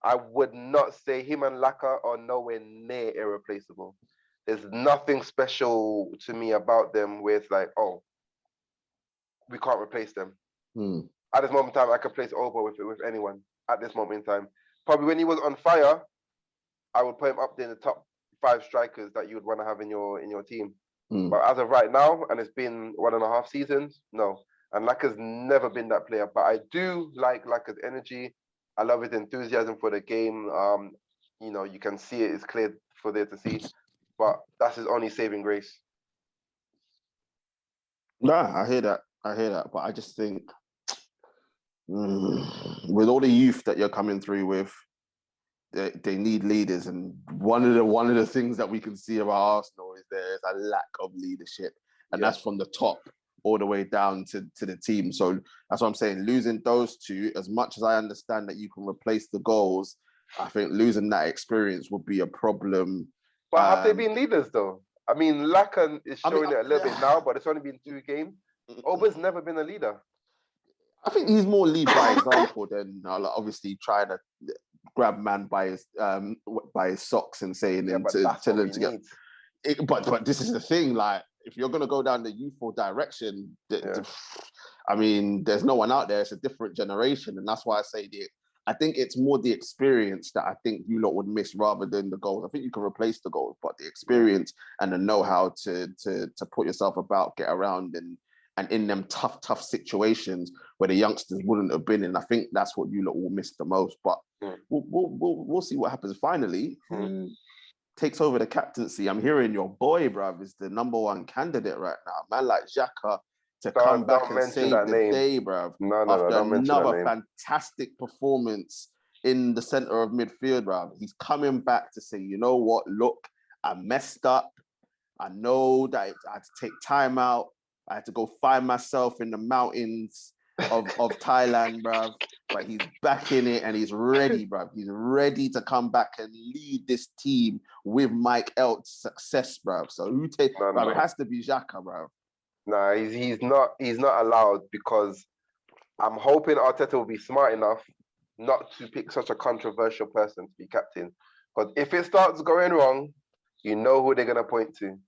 I would not say him and Laka are nowhere near irreplaceable. There's nothing special to me about them where it's like, oh, we can't replace them. At this moment in time, I could place Oba with anyone at this moment in time. Probably when he was on fire, I would put him up there in the top 5 strikers that you would want to have in your team. But as of right now, and it's been 1.5 seasons, no. And Laka's never been that player. But I do like Laka's energy. I love his enthusiasm for the game. You know, you can see it. It's clear for there to see. But that's his only saving grace. Nah, I hear that. But I just think with all the youth that you're coming through with, they need leaders. And one of the things that we can see about Arsenal is there's a lack of leadership. And that's from the top all the way down to the team. So that's what I'm saying. Losing those two, as much as I understand that you can replace the goals, I think losing that experience would be a problem. But have they been leaders though? I mean, Lacan is showing it a little bit now, but it's only been 2 games. Oba's never been a leader. I think he's more lead by example than obviously trying to grab man by his socks and saying him to tell him to get. But this is the thing, like, if you're going to go down the youthful direction, I mean, there's no one out there. It's a different generation. And that's why I say I think it's more the experience that I think you lot would miss rather than the goals. I think you can replace the goals, but the experience and the know-how to put yourself about, get around and in them tough situations where the youngsters wouldn't have been in. I think that's what you lot will miss the most. But we'll see what happens finally. Who takes over the captaincy? I'm hearing your boy, bruv, is the #1 candidate right now. Man like Xhaka to come back and save the day, bruv. After another fantastic performance in the centre of midfield, bruv. He's coming back to say, you know what, look, I messed up. I know that I had to take time out. I had to go find myself in the mountains of Thailand, bruv. But he's back in it and he's ready, bruv. He's ready to come back and lead this team with Mike Elt's success, bruv. So who takes? It has to be Xhaka, bruv. Nah, he's not allowed, because I'm hoping Arteta will be smart enough not to pick such a controversial person to be captain. Because if it starts going wrong, you know who they're gonna point to.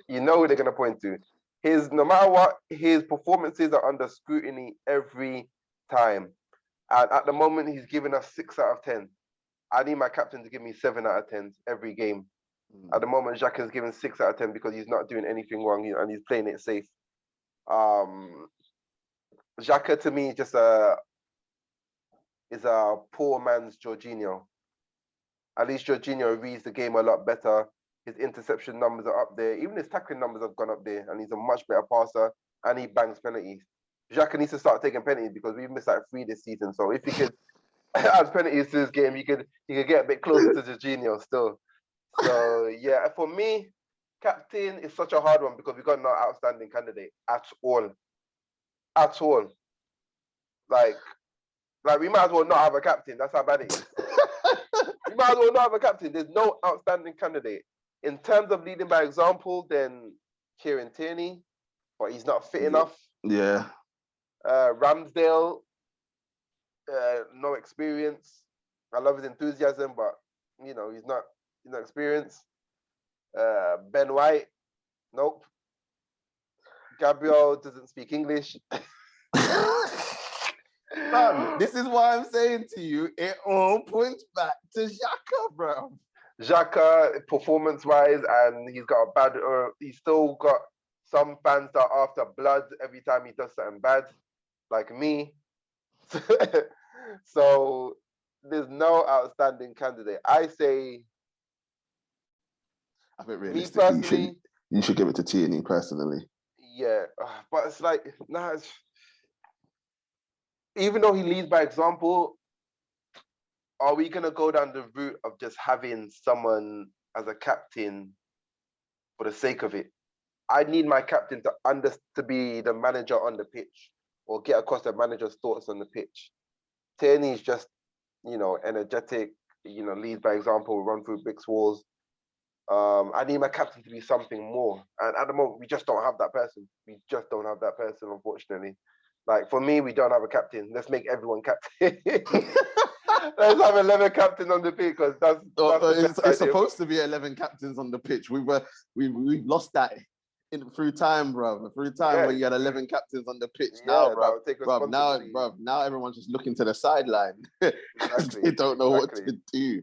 You know who they're gonna point to. No matter what, his performances are under scrutiny every time. And at the moment, he's giving us 6 out of 10. I need my captain to give me 7 out of 10 every game. At the moment, Xhaka is given 6 out of 10 because he's not doing anything wrong and he's playing it safe. Xhaka to me is a poor man's Jorginho. At least Jorginho reads the game a lot better. His interception numbers are up there. Even his tackling numbers have gone up there, and he's a much better passer, and he bangs penalties. Xhaka needs to start taking penalties because we've missed like 3 this season. So if he could add penalties to his game, he could get a bit closer to Jorginho still. So yeah, for me, captain is such a hard one because we've got no outstanding candidate at all. At all. Like we might as well not have a captain. That's how bad it is. We might as well not have a captain. There's no outstanding candidate. In terms of leading by example, then Kieran Tierney, but he's not fit enough. Yeah. Ramsdale, no experience. I love his enthusiasm, but you know, he's not experienced. Ben White, nope. Gabriel doesn't speak English. Fam, this is why I'm saying to you, it all points back to Xhaka, bro. Xhaka, performance-wise, and he's got a bad. He's still got some fans that are after blood every time he does something bad, like me. So there's no outstanding candidate. I say, I think me realistically, personally, you should give it to Tierney personally. yeah. But it's like, nah. Even though he leads by example, are we gonna go down the route of just having someone as a captain for the sake of it? I need my captain to be the manager on the pitch, or get across the manager's thoughts on the pitch. Tierney's just, energetic, leads by example, run through bricks walls. I need my captain to be something more. And at the moment, we just don't have that person. We just don't have that person, unfortunately. Like, for me, we don't have a captain. Let's make everyone captain. Let's have 11 captains on the pitch, because it's supposed to be 11 captains on the pitch. We've lost that through time, bro. Through time, when you had 11 captains on the pitch. Now, bro, now everyone's just looking to the sideline. Exactly. They don't know what to do.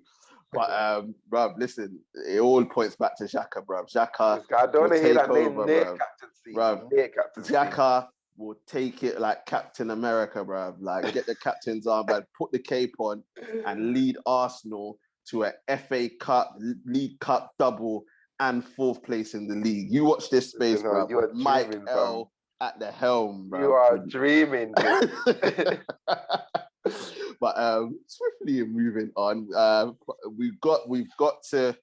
But, bro, listen, it all points back to Xhaka, bro. Xhaka, I don't want to hear that name over, near captaincy. Bro, captaincy. Xhaka will take it like Captain America, bro. Like, get the captain's armband, put the cape on, and lead Arsenal to a FA Cup, League Cup double, and 4th place in the league. You watch this space, bro. You are Mike dreaming, L at the helm, bro. You are dreaming. But swiftly moving on, we've got to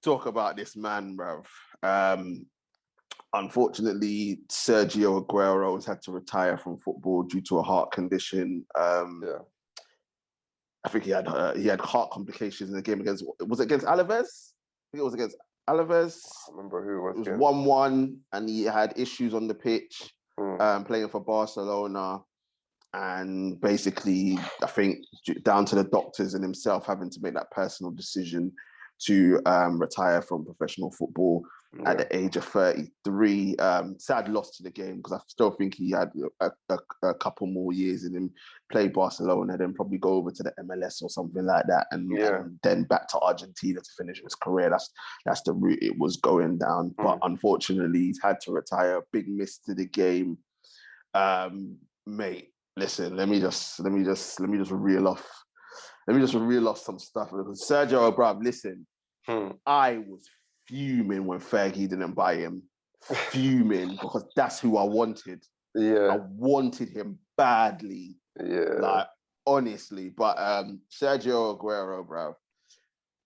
talk about this man, bro. Unfortunately, Sergio Aguero has had to retire from football due to a heart condition. I think he had heart complications in the game against Alaves? I think it was against Alaves. I remember who it was. It was 1-1, and he had issues on the pitch, playing for Barcelona. And basically, I think down to the doctors and himself having to make that personal decision to retire from professional football at the age of 33. Sad loss to the game, because I still think he had a couple more years in him, play Barcelona, then probably go over to the MLS or something like that, and then back to Argentina to finish his career. That's the route it was going down. But unfortunately, he's had to retire. Big miss to the game, mate. Listen, let me just reel off some stuff. Sergio Aguero, listen, I was fuming when Fergie didn't buy him. Fuming, because that's who I wanted. Yeah. I wanted him badly. Yeah. Like, honestly. But Sergio Aguero, bro.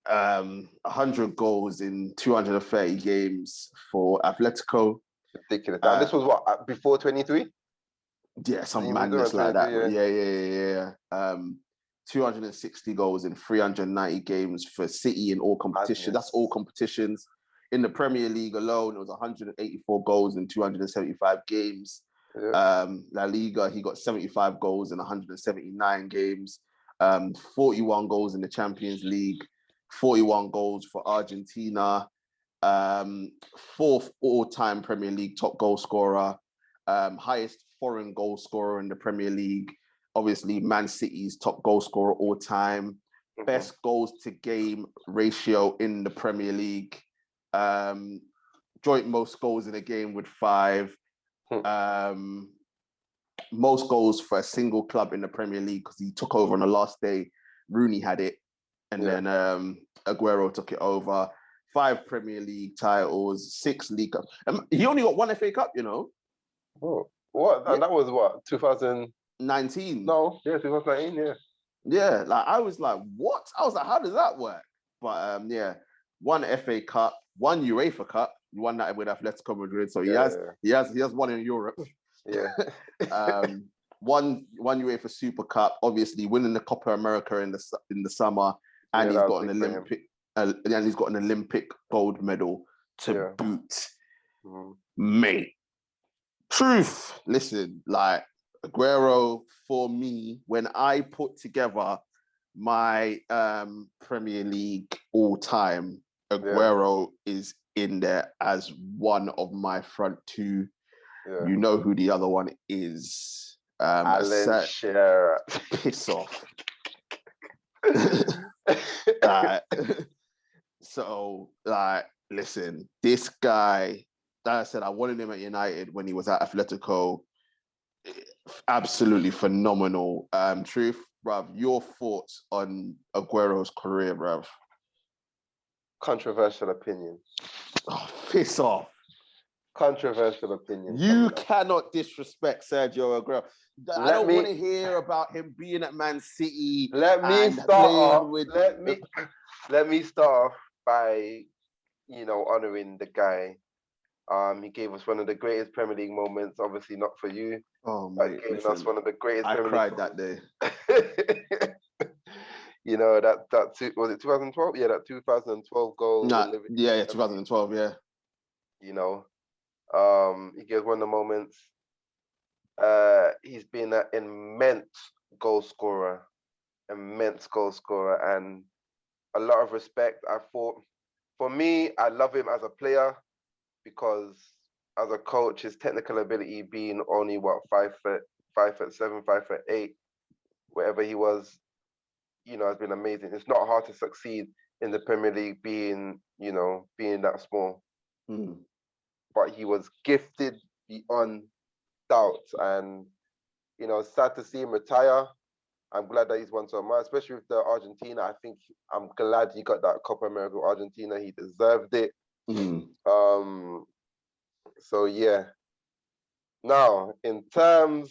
100 goals in 230 games for Atletico. Ridiculous. And this was what, before 23? Yeah, some madness like that. Yeah. 260 goals in 390 games for City in all competitions. That's all competitions. In the Premier League alone, it was 184 goals in 275 games. Yeah. La Liga, he got 75 goals in 179 games. 41 goals in the Champions League. 41 goals for Argentina. 4th all-time Premier League top goal scorer. Highest foreign goal scorer in the Premier League. Obviously, Man City's top goal scorer all time. Best goals to game ratio in the Premier League. Joint most goals in a game with 5. Most goals for a single club in the Premier League, because he took over on the last day. Rooney had it, and then Aguero took it over. 5 Premier League titles, 6 League Cups. He only got 1 FA Cup, you know. Oh, what? And that was what, 2019? No, 2019, yeah. Yeah, like, I was like, what? I was like, how does that work? But 1 FA Cup, 1 UEFA Cup. He won that with Atletico Madrid, so he has 1 in Europe. Yeah. 1 UEFA Super Cup, obviously winning the Copa America in the summer, and he's got an Olympic gold medal to boot. Mate. Truth. Listen, like, Aguero, for me, when I put together my Premier League all time, Aguero is in there as one of my front 2. You know who the other one is. Alan Shearer. Piss off. So, like, listen, this guy, like I said, I wanted him at United when he was at Atletico. Absolutely phenomenal. Truth, bruv, your thoughts on Aguero's career, bruv? Controversial opinion. Oh, piss off. Controversial opinion. You cannot disrespect Sergio Aguero. I don't want to hear about him being at Man City. Let me start off by, honouring the guy. He gave us one of the greatest Premier League moments. Obviously, not for you. Oh, mate, giving us one of the greatest. I Premier cried League that day. Was it 2012? Yeah, that 2012 goal. Yeah, 2012. Yeah. He gave one of the moments. He's been an immense goal scorer, and a lot of respect. I thought, for me, I love him as a player because as a coach, his technical ability being only 5'7", 5'8", whatever he was, has been amazing. It's not hard to succeed in the Premier League being that small. But he was gifted beyond doubt, and sad to see him retire. I'm glad that he's won so much, especially with the Argentina. I'm glad he got that Copa America with Argentina. He deserved it. So yeah. Now, in terms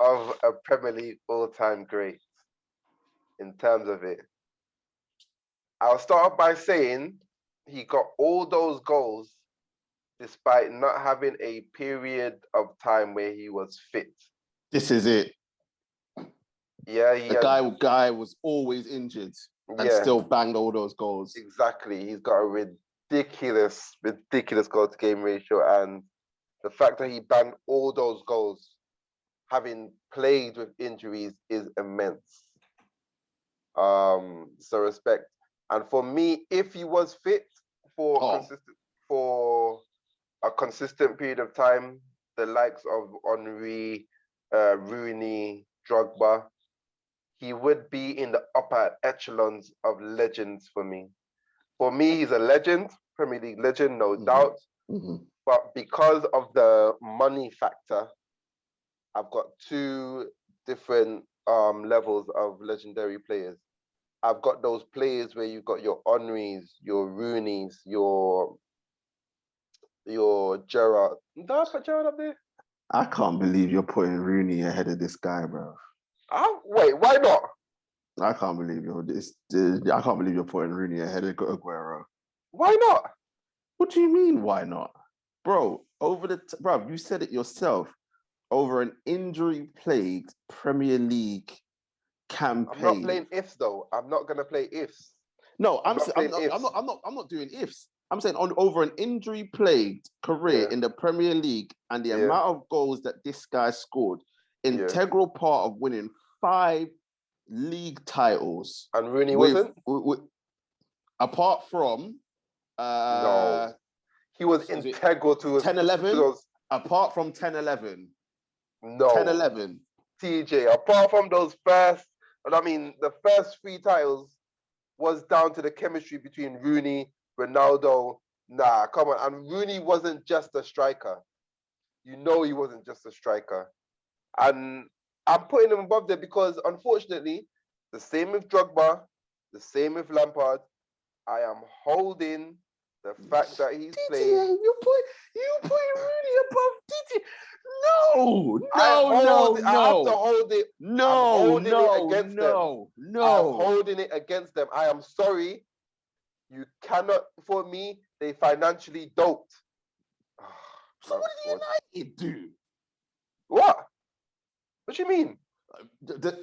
of a Premier League all-time great, in terms of it, I'll start off by saying he got all those goals despite not having a period of time where he was fit. This is it. Yeah, the guy was always injured and still banged all those goals. Exactly. He's got a ridiculous goal to game ratio, and the fact that he banged all those goals, having played with injuries, is immense. So respect. And for me, if he was fit for a consistent period of time, the likes of Henry, Rooney, Drogba, he would be in the upper echelons of legends for me. For me, he's a legend, Premier League legend, no doubt. But because of the money factor, I've got two different levels of legendary players. I've got those players where you've got your Henrys, your Rooneys, your Gerrard. Did I put Gerrard up there? I can't believe you're putting Rooney ahead of this guy, bro. Wait, why not? I can't believe you're putting Rooney ahead of Aguero. Why not? What do you mean, why not? Bro, you said it yourself. Over an injury-plagued Premier League campaign. I'm not playing ifs though. I'm not gonna play ifs. No, I'm not doing ifs. I'm saying over an injury-plagued career in the Premier League and the amount of goals that this guy scored, integral part of winning 5 league titles. And Rooney wasn't? Apart from... no. He was integral to... 10-11? Apart from 10-11. No. 10-11. TJ, apart from the first 3 titles was down to the chemistry between Rooney, Ronaldo. Nah, come on. And Rooney wasn't just a striker. He wasn't just a striker. And I'm putting him above there because, unfortunately, the same with Drogba, the same with Lampard, I am holding the fact that he's playing. You put Rooney above Titi. No. I have to hold it. No. I'm holding it against them. I am sorry. You cannot, for me, they financially doped. So what did United do? What? What do you mean? The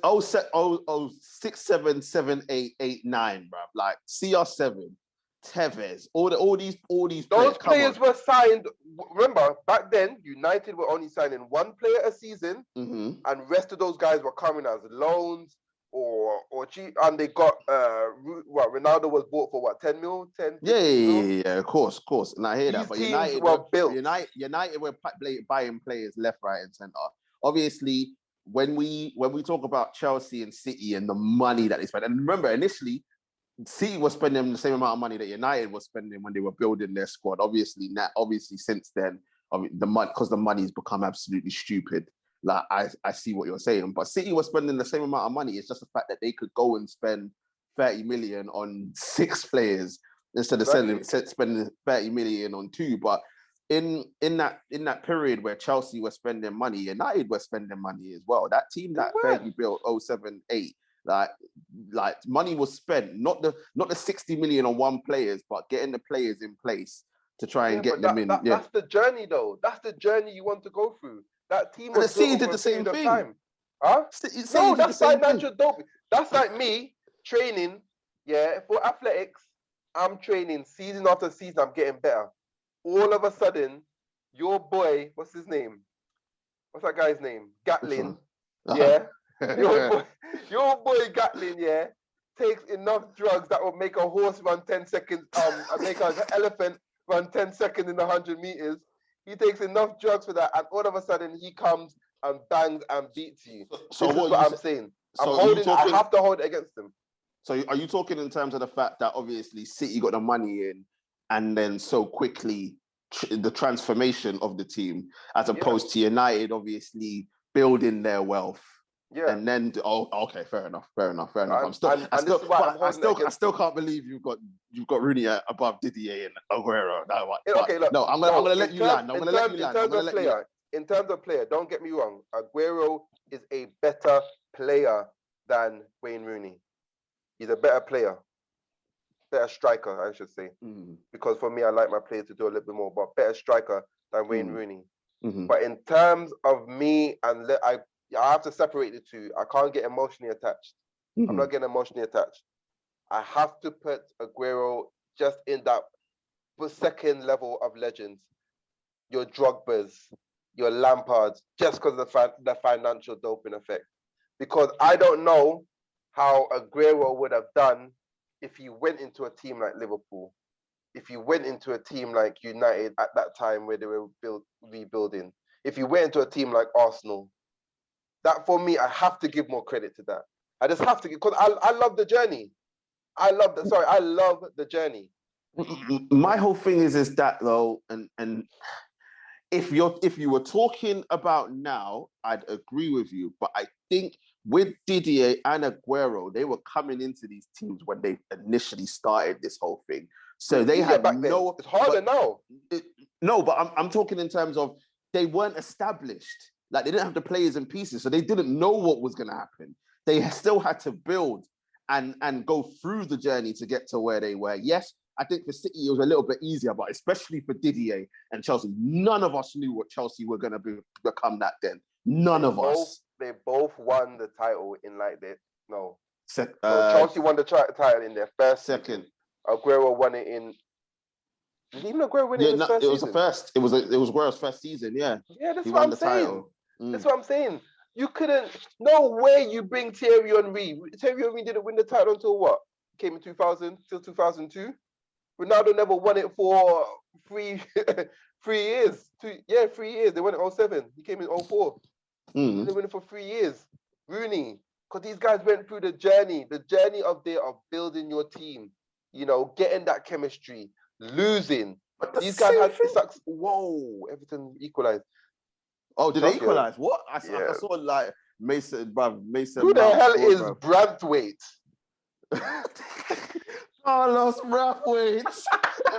6, 7, 7, 8, 8, 9, bro. Like CR7, Tevez, all these Those players were signed. Remember, back then, United were only signing 1 player a season, and rest of those guys were coming as loans or cheap, and they got what Ronaldo was bought for what 10 mil, 10, 15 mil? Yeah, of course. And I hear These that. But teams were built. United were buying players left, right, and centre. Obviously, when we talk about Chelsea and City and the money that they spend, and remember, initially, City was spending the same amount of money that United was spending when they were building their squad. Obviously, since then, because the money's become absolutely stupid. Like I see what you're saying, but City was spending the same amount of money. It's just the fact that they could go and spend 30 million on 6 players instead of spending 30 million on 2. But in that period where Chelsea was spending money, United were spending money as well. That team that Fergie built 07-08, like money was spent, not the 60 million on one players, but getting the players in place to try and get them in. That's the journey, though. That's the journey you want to go through. That team was City did the same thing. Huh? No, that's financial dope. That's like me training, for athletics. I'm training season after season. I'm getting better. All of a sudden, your boy, what's his name? What's that guy's name? Gatlin. Yeah. Your boy Gatlin, takes enough drugs that will make a horse run 10 seconds, make an elephant run 10 seconds in 100 meters. He takes enough drugs for that, and all of a sudden he comes and bangs and beats you. So this is what I'm saying. I have to hold it against him. So are you talking in terms of the fact that obviously City got the money in, and then so quickly the transformation of the team, as opposed to United obviously building their wealth? Yeah, and then okay, fair enough. I still can't believe you've got Rooney above Didier and Aguero. I'm gonna let you land. In terms of player, don't get me wrong. Aguero is a better player than Wayne Rooney. He's a better player, better striker, I should say. Because for me, I like my players to do a little bit more, but better striker than Wayne Rooney. But in terms of me, and I have to separate the two. I can't get emotionally attached. I'm not getting emotionally attached. I have to put Aguero just in that second level of legends. Your Drogbas, your Lampards, just because of the financial doping effect. Because I don't know how Aguero would have done if he went into a team like Liverpool, if he went into a team like United at that time where they were rebuilding, if he went into a team like Arsenal. That for me, I have to give more credit to that. I just have to, because I love the journey. I love the journey. My whole thing is that though, and if you were talking about now, I'd agree with you. But I think with Didier and Aguero, they were coming into these teams when they initially started this whole thing. So they had no. It's harder now. But I'm talking in terms of they weren't established. Like, they didn't have the players in pieces, so they didn't know what was going to happen. They still had to build and go through the journey to get to where they were. Yes, I think for City, it was a little bit easier, but especially for Didier and Chelsea, none of us knew what Chelsea were going to become that then. None of us. They both won the title in Chelsea won the title in their first second. Season. Aguero won it in... Did even Aguero win it in his first season? It was Aguero's first season, yeah. Yeah, that's what I'm saying. That's what I'm saying. You couldn't... No way you bring Thierry Henry. Thierry Henry didn't win the title until what? Came in 2000, till 2002. Ronaldo never won it for 3 years. 3 years. They won it 07. He came in 04. They won it for 3 years. Rooney, because these guys went through the journey of building your team, getting that chemistry, losing. But these guys had success. Whoa, Everton equalized. Oh, did they equalize? What? I saw like Mason. Who the hell is Branthwaite? Carlos Branthwaite.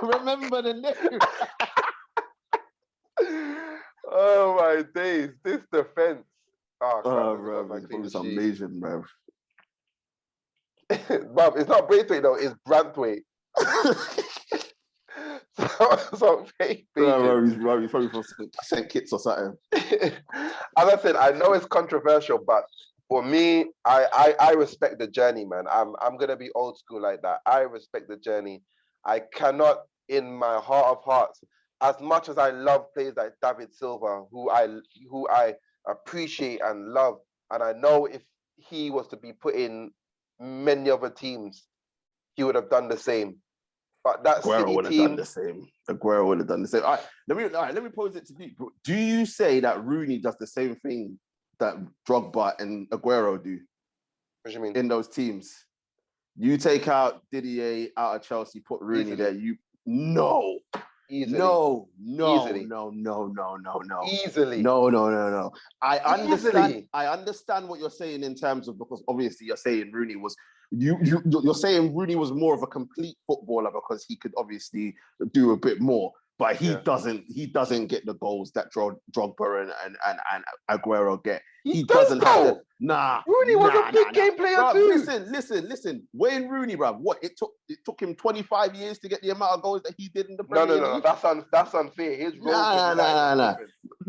Remember the name. Oh my days! This defense. Bro, it's amazing, bro. Bro, it's not Braithwaite though. It's Branthwaite. So fake. He's probably from St. Kitts or something. As I said, I know it's controversial, but for me, I respect the journey, man. I'm gonna be old school like that. I respect the journey. I cannot, in my heart of hearts, as much as I love players like David Silva, who I appreciate and love, and I know if he was to be put in many other teams, he would have done the same. But that Aguero City would have team, done the same. Aguero would have done the same. All right, let me pose it to you. Do you say that Rooney does the same thing that Drogba and Aguero do what do you mean? in those teams? You take out Didier out of Chelsea, put Rooney Easily. there. No. Easily. No. Easily. No. Easily. No. I understand. Easily. I understand what you're saying in terms of, because obviously you're saying Rooney was you're saying Rooney was more of a complete footballer because he could obviously do a bit more, but he doesn't get the goals that Drogba and Aguero get. He doesn't does, have though. the Rooney was a big game player bruv, too. Listen. Wayne Rooney, bruv, what it took him 25 years to get the amount of goals that he did in the Premier League. No. That's unfair. His role Nah.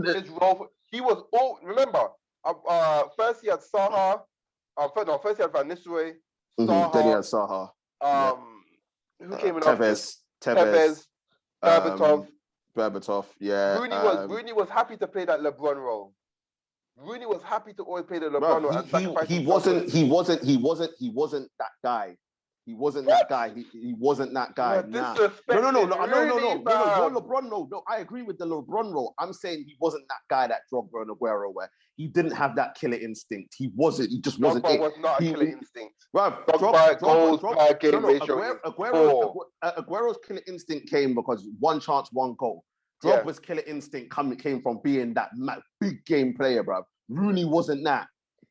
His role. He was all. Remember, first he had Saha. First he had Van Nistelrooy. Saha. Then he had Saha. Who came in Tevez. Berbatov. Yeah. Rooney was happy to play that LeBron role. Rooney was happy to always play the LeBron role and sacrifice himself. He wasn't that guy. He wasn't that guy. He wasn't that guy. No. You're LeBron role. No, I agree with the LeBron role. I'm saying he wasn't that guy that Drogba and Aguero were. He didn't have that killer instinct. He wasn't. He just wasn't. Drogba was not a killer instinct. Drogba goals per game ratio. Aguero's killer instinct came because one chance, one goal. Drogba's killer instinct came from being that big game player, bro. Rooney wasn't that.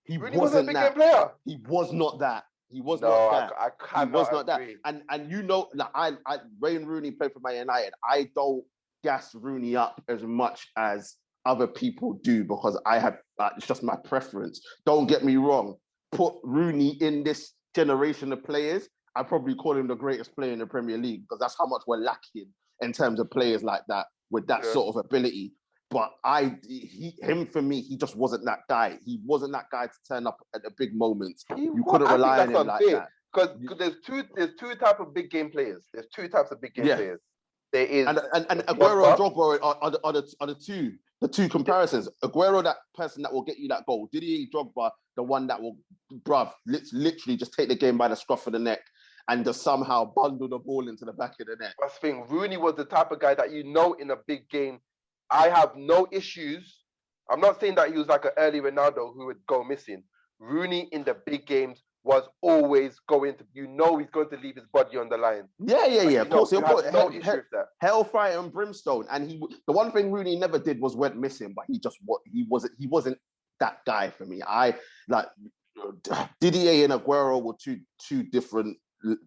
Rooney wasn't a big game player. He was not that. He was not that. I cannot agree. And you know, like Wayne Rooney played for Man United. I don't gas Rooney up as much as other people do because I have it's just my preference. Don't get me wrong. Put Rooney in this generation of players, I probably call him the greatest player in the Premier League because that's how much we're lacking in terms of players like that with that sort of ability. But for me, he just wasn't that guy. He wasn't that guy to turn up at the big moments. You couldn't rely on him like that. Because there's two types of big game players. There's two types of big game players. There is and Aguero and Drogba are the two comparisons. Aguero, that person that will get you that goal. Didier Drogba, the one that will, literally just take the game by the scruff of the neck and just somehow bundle the ball into the back of the net. That's the thing. Rooney was the type of guy that in a big game, I have no issues. I'm not saying that he was like an early Ronaldo who would go missing. Rooney in the big games was always going to, he's going to leave his body on the line. Yeah. Of course, no issue with that. Hellfire and brimstone. And the one thing Rooney never did was went missing, but he wasn't that guy for me. I like Didier and Aguero were two different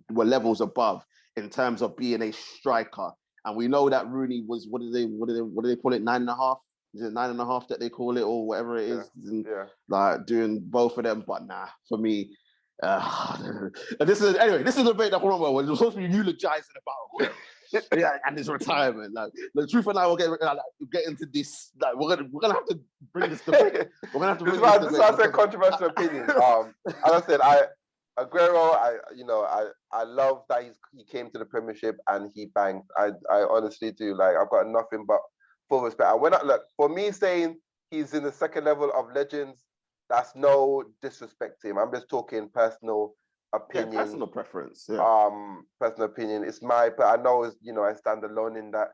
levels above in terms of being a striker. And we know that Rooney was, what do they call it? 9.5? Is it 9.5 that they call it or whatever it is? Like doing both of them. But nah, for me, and this is a debate that we're supposed to be eulogizing about and his retirement. Like the truth and I will get into this. Like we're gonna have to bring this debate. We're gonna have to bring this debate. This is a controversial opinion. As I said, Aguero, I love that he came to the Premiership and he banged. I honestly do. Like I've got nothing but full respect. And for me saying he's in the second level of legends, that's no disrespect to him. I'm just talking personal opinion. Yeah, personal preference. Yeah. Personal opinion. But I know I stand alone in that.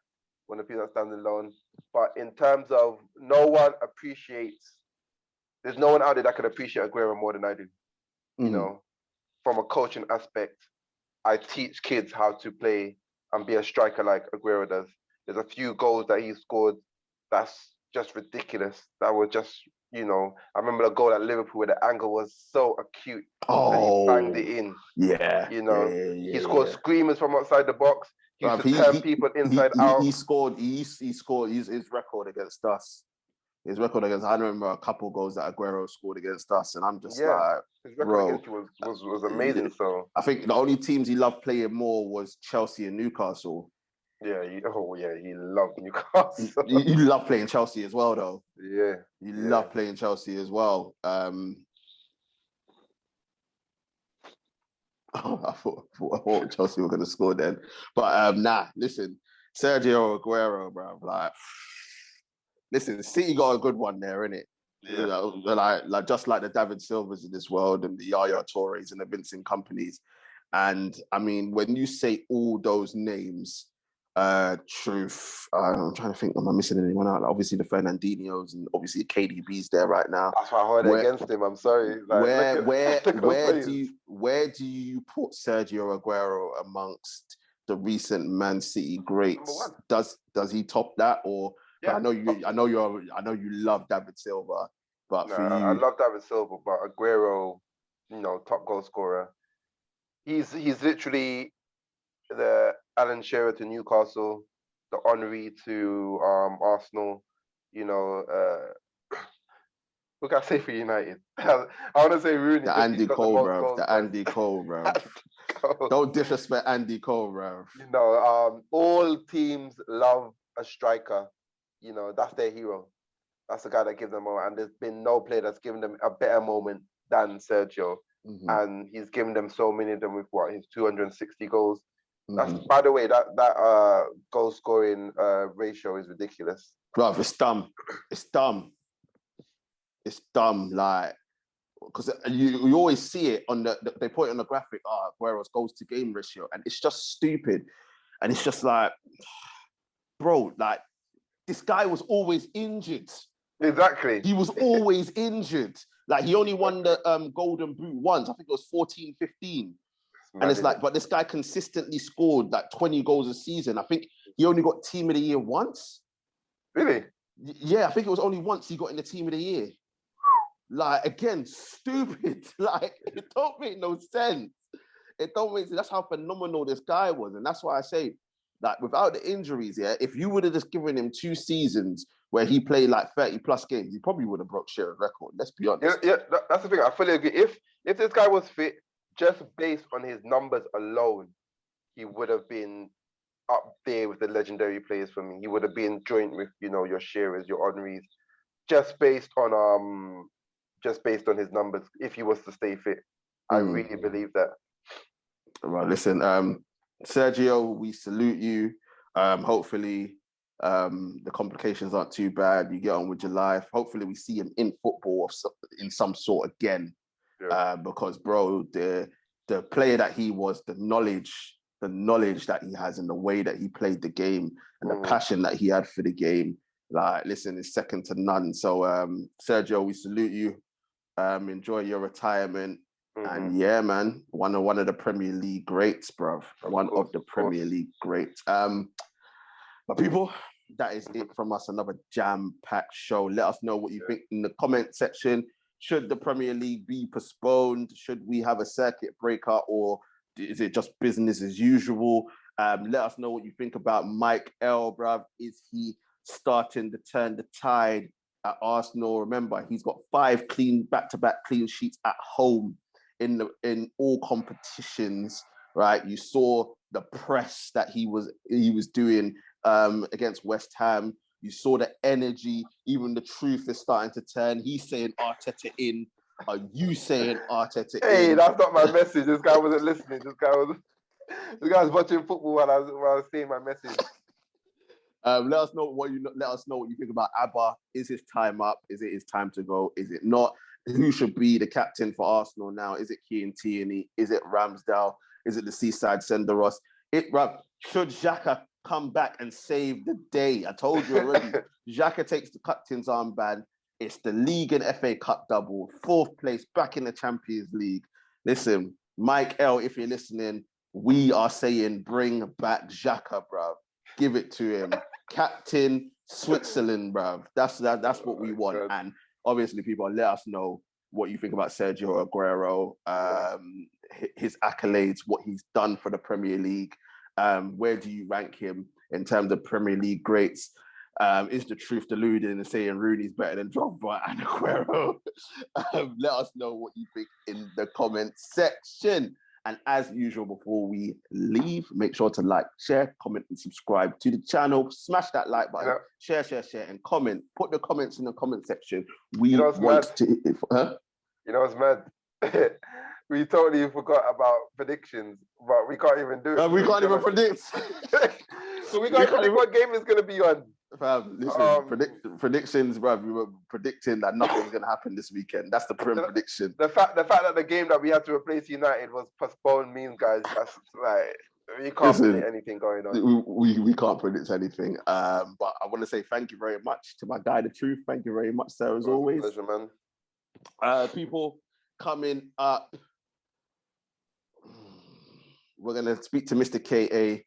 One of the people that stand alone. But in terms of there's no one out there that could appreciate Aguero more than I do. Mm-hmm. You know, from a coaching aspect, I teach kids how to play and be a striker like Aguero does. There's a few goals that he scored that's just ridiculous. That was just, I remember the goal at Liverpool where the angle was so acute that he banged it in. Yeah. He scored screamers from outside the box. He used to turn people inside out. He scored his record against us. His record against, I remember a couple goals that Aguero scored against us, and I'm just like, his record against you was amazing. So I think the only teams he loved playing more was Chelsea and Newcastle. Yeah, he loved Newcastle. You love playing Chelsea as well, though. Yeah, you love playing Chelsea as well. I thought Chelsea were going to score then, but listen, Sergio Aguero, bro, like. Listen, City got a good one there, innit? You know, like just like the David Silvers in this world and the Yaya Toures and the Vincent Companies. And I mean, when you say all those names, Truth, I'm trying to think, am I missing anyone out? Like, obviously the Fernandinhos and obviously KDB's there right now. That's why I heard against him. I'm sorry. Like, where do you put Sergio Aguero amongst the recent Man City greats? Does he top that? Or I know you love David Silva, but for you, I love David Silva, but Aguero, top goal scorer. He's literally the Alan Shearer to Newcastle, the Henry to Arsenal. What can I say for United? I want to say Rooney. The Andy Cole, bro. The Andy Cole, bro. Don't disrespect Andy Cole, bro. All teams love a striker. That's their hero. That's the guy that gives them a moment. And there's been no player that's given them a better moment than Sergio. Mm-hmm. And he's given them so many of them with his 260 goals. That's, by the way, that goal scoring ratio is ridiculous. Bro, it's dumb. It's dumb, like, because you always see it on they put it on the graphic, Aguero's goals to game ratio, and it's just stupid. And it's just like, bro, like, this guy was always injured. Exactly. He was always injured. Like, he only won the Golden Boot once. I think it was 14-15. And it's like, but this guy consistently scored like 20 goals a season. I think he only got Team of the Year once. Really? Yeah, I think it was only once he got in the Team of the Year. Like, again, stupid. Like, it don't make no sense. It don't make sense. That's how phenomenal this guy was. And that's why I say, like, without the injuries, if you would have just given him 2 seasons where he played like 30 plus games, he probably would have broke Shearer's record. Let's be honest. Yeah, that's the thing. I fully agree. If this guy was fit, just based on his numbers alone, he would have been up there with the legendary players for me. He would have been joint with, your Shearers, your Henrys, just based on his numbers. If he was to stay fit, I really believe that. Right, listen, Sergio, we salute you. Hopefully, the complications aren't too bad. You get on with your life. Hopefully, we see him in football in some sort again. Yeah. Because, bro, the player that he was, the knowledge that he has and the way that he played the game and the passion that he had for the game, like, listen, is second to none. So, Sergio, we salute you. Enjoy your retirement. And yeah, man, one of the Premier League greats, bro. One of the Premier League greats. But people, that is it from us. Another jam-packed show. Let us know what you think in the comment section. Should the Premier League be postponed? Should we have a circuit breaker, or is it just business as usual? Let us know what you think about Mike L, bruv. Is he starting to turn the tide at Arsenal? Remember, he's got 5 back-to-back clean sheets at home in all competitions, right? You saw the press that he was doing against West Ham. You saw the energy. Even the truth is starting to turn. He's saying Arteta in. Are you saying Arteta in? Hey, that's not my message. This guy wasn't listening. This guy was watching football while I was saying my message. Let us know what you think about Abba. Is his time up? Is it his time to go? Is it not? Who should be the captain for Arsenal now? Is it Kieran Tierney? Is it Ramsdale? Is it the Seaside Senderos? Should Xhaka come back and save the day? I told you already. Xhaka takes the captain's armband. It's the league and FA Cup double. 4th place, back in the Champions League. Listen, Mike L, if you're listening, we are saying bring back Xhaka, bruv. Give it to him. Captain Switzerland, bruv. That's what we want. God. And obviously, people, let us know what you think about Sergio Aguero, his accolades, what he's done for the Premier League. Where do you rank him in terms of Premier League greats? Is the truth deluded in saying Rooney's better than Drogba and Aguero? Let us know what you think in the comment section. And as usual, before we leave, make sure to like, share, comment, and subscribe to the channel. Smash that like button, share, and comment. Put the comments in the comment section. We want to... You know what's mad? We totally forgot about predictions, but we can't even do it. We can't even predict. So we can't predict what game is going to be on. Fam, listen, predictions, bro. We were predicting that nothing's gonna happen this weekend. That's the prediction. The fact that the game that we had to replace United was postponed means, guys, that's like we can't predict anything going on. We can't predict anything. But I want to say thank you very much to my guy, The Truth. Thank you very much, sir, as always. Pleasure, man. People coming up. We're gonna speak to Mr. KA.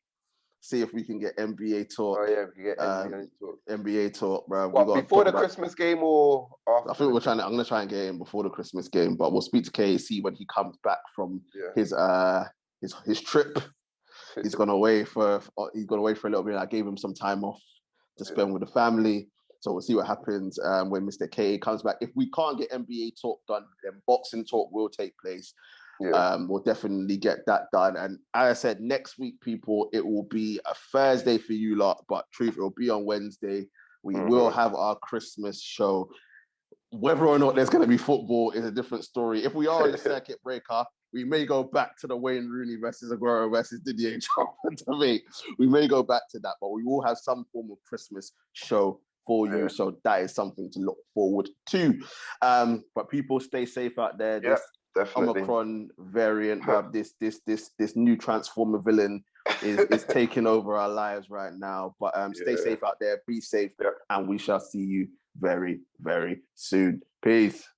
See if we can get NBA talk. Oh yeah, we can get NBA talk. NBA talk, bro. What, before the Christmas game or after? I think I'm gonna try and get him before the Christmas game, but we'll speak to KAC when he comes back from his trip. He's gone away for a little bit. I gave him some time off to spend with the family. So we'll see what happens when Mr. KA comes back. If we can't get NBA talk done, then boxing talk will take place. Yeah. We'll definitely get that done. And as I said, next week, people, it will be a Thursday for you lot, but truth, it will be on Wednesday. We will have our Christmas show. Whether or not there's going to be football is a different story. If we are in the circuit breaker, we may go back to the Wayne Rooney versus Aguero versus Didier Drogba debate. We may go back to that, but we will have some form of Christmas show for you. So that is something to look forward to. But people, stay safe out there. Yeah. Definitely. Omicron variant, this new Transformer villain is taking over our lives right now. But stay safe out there, be safe, and we shall see you very, very soon. Peace.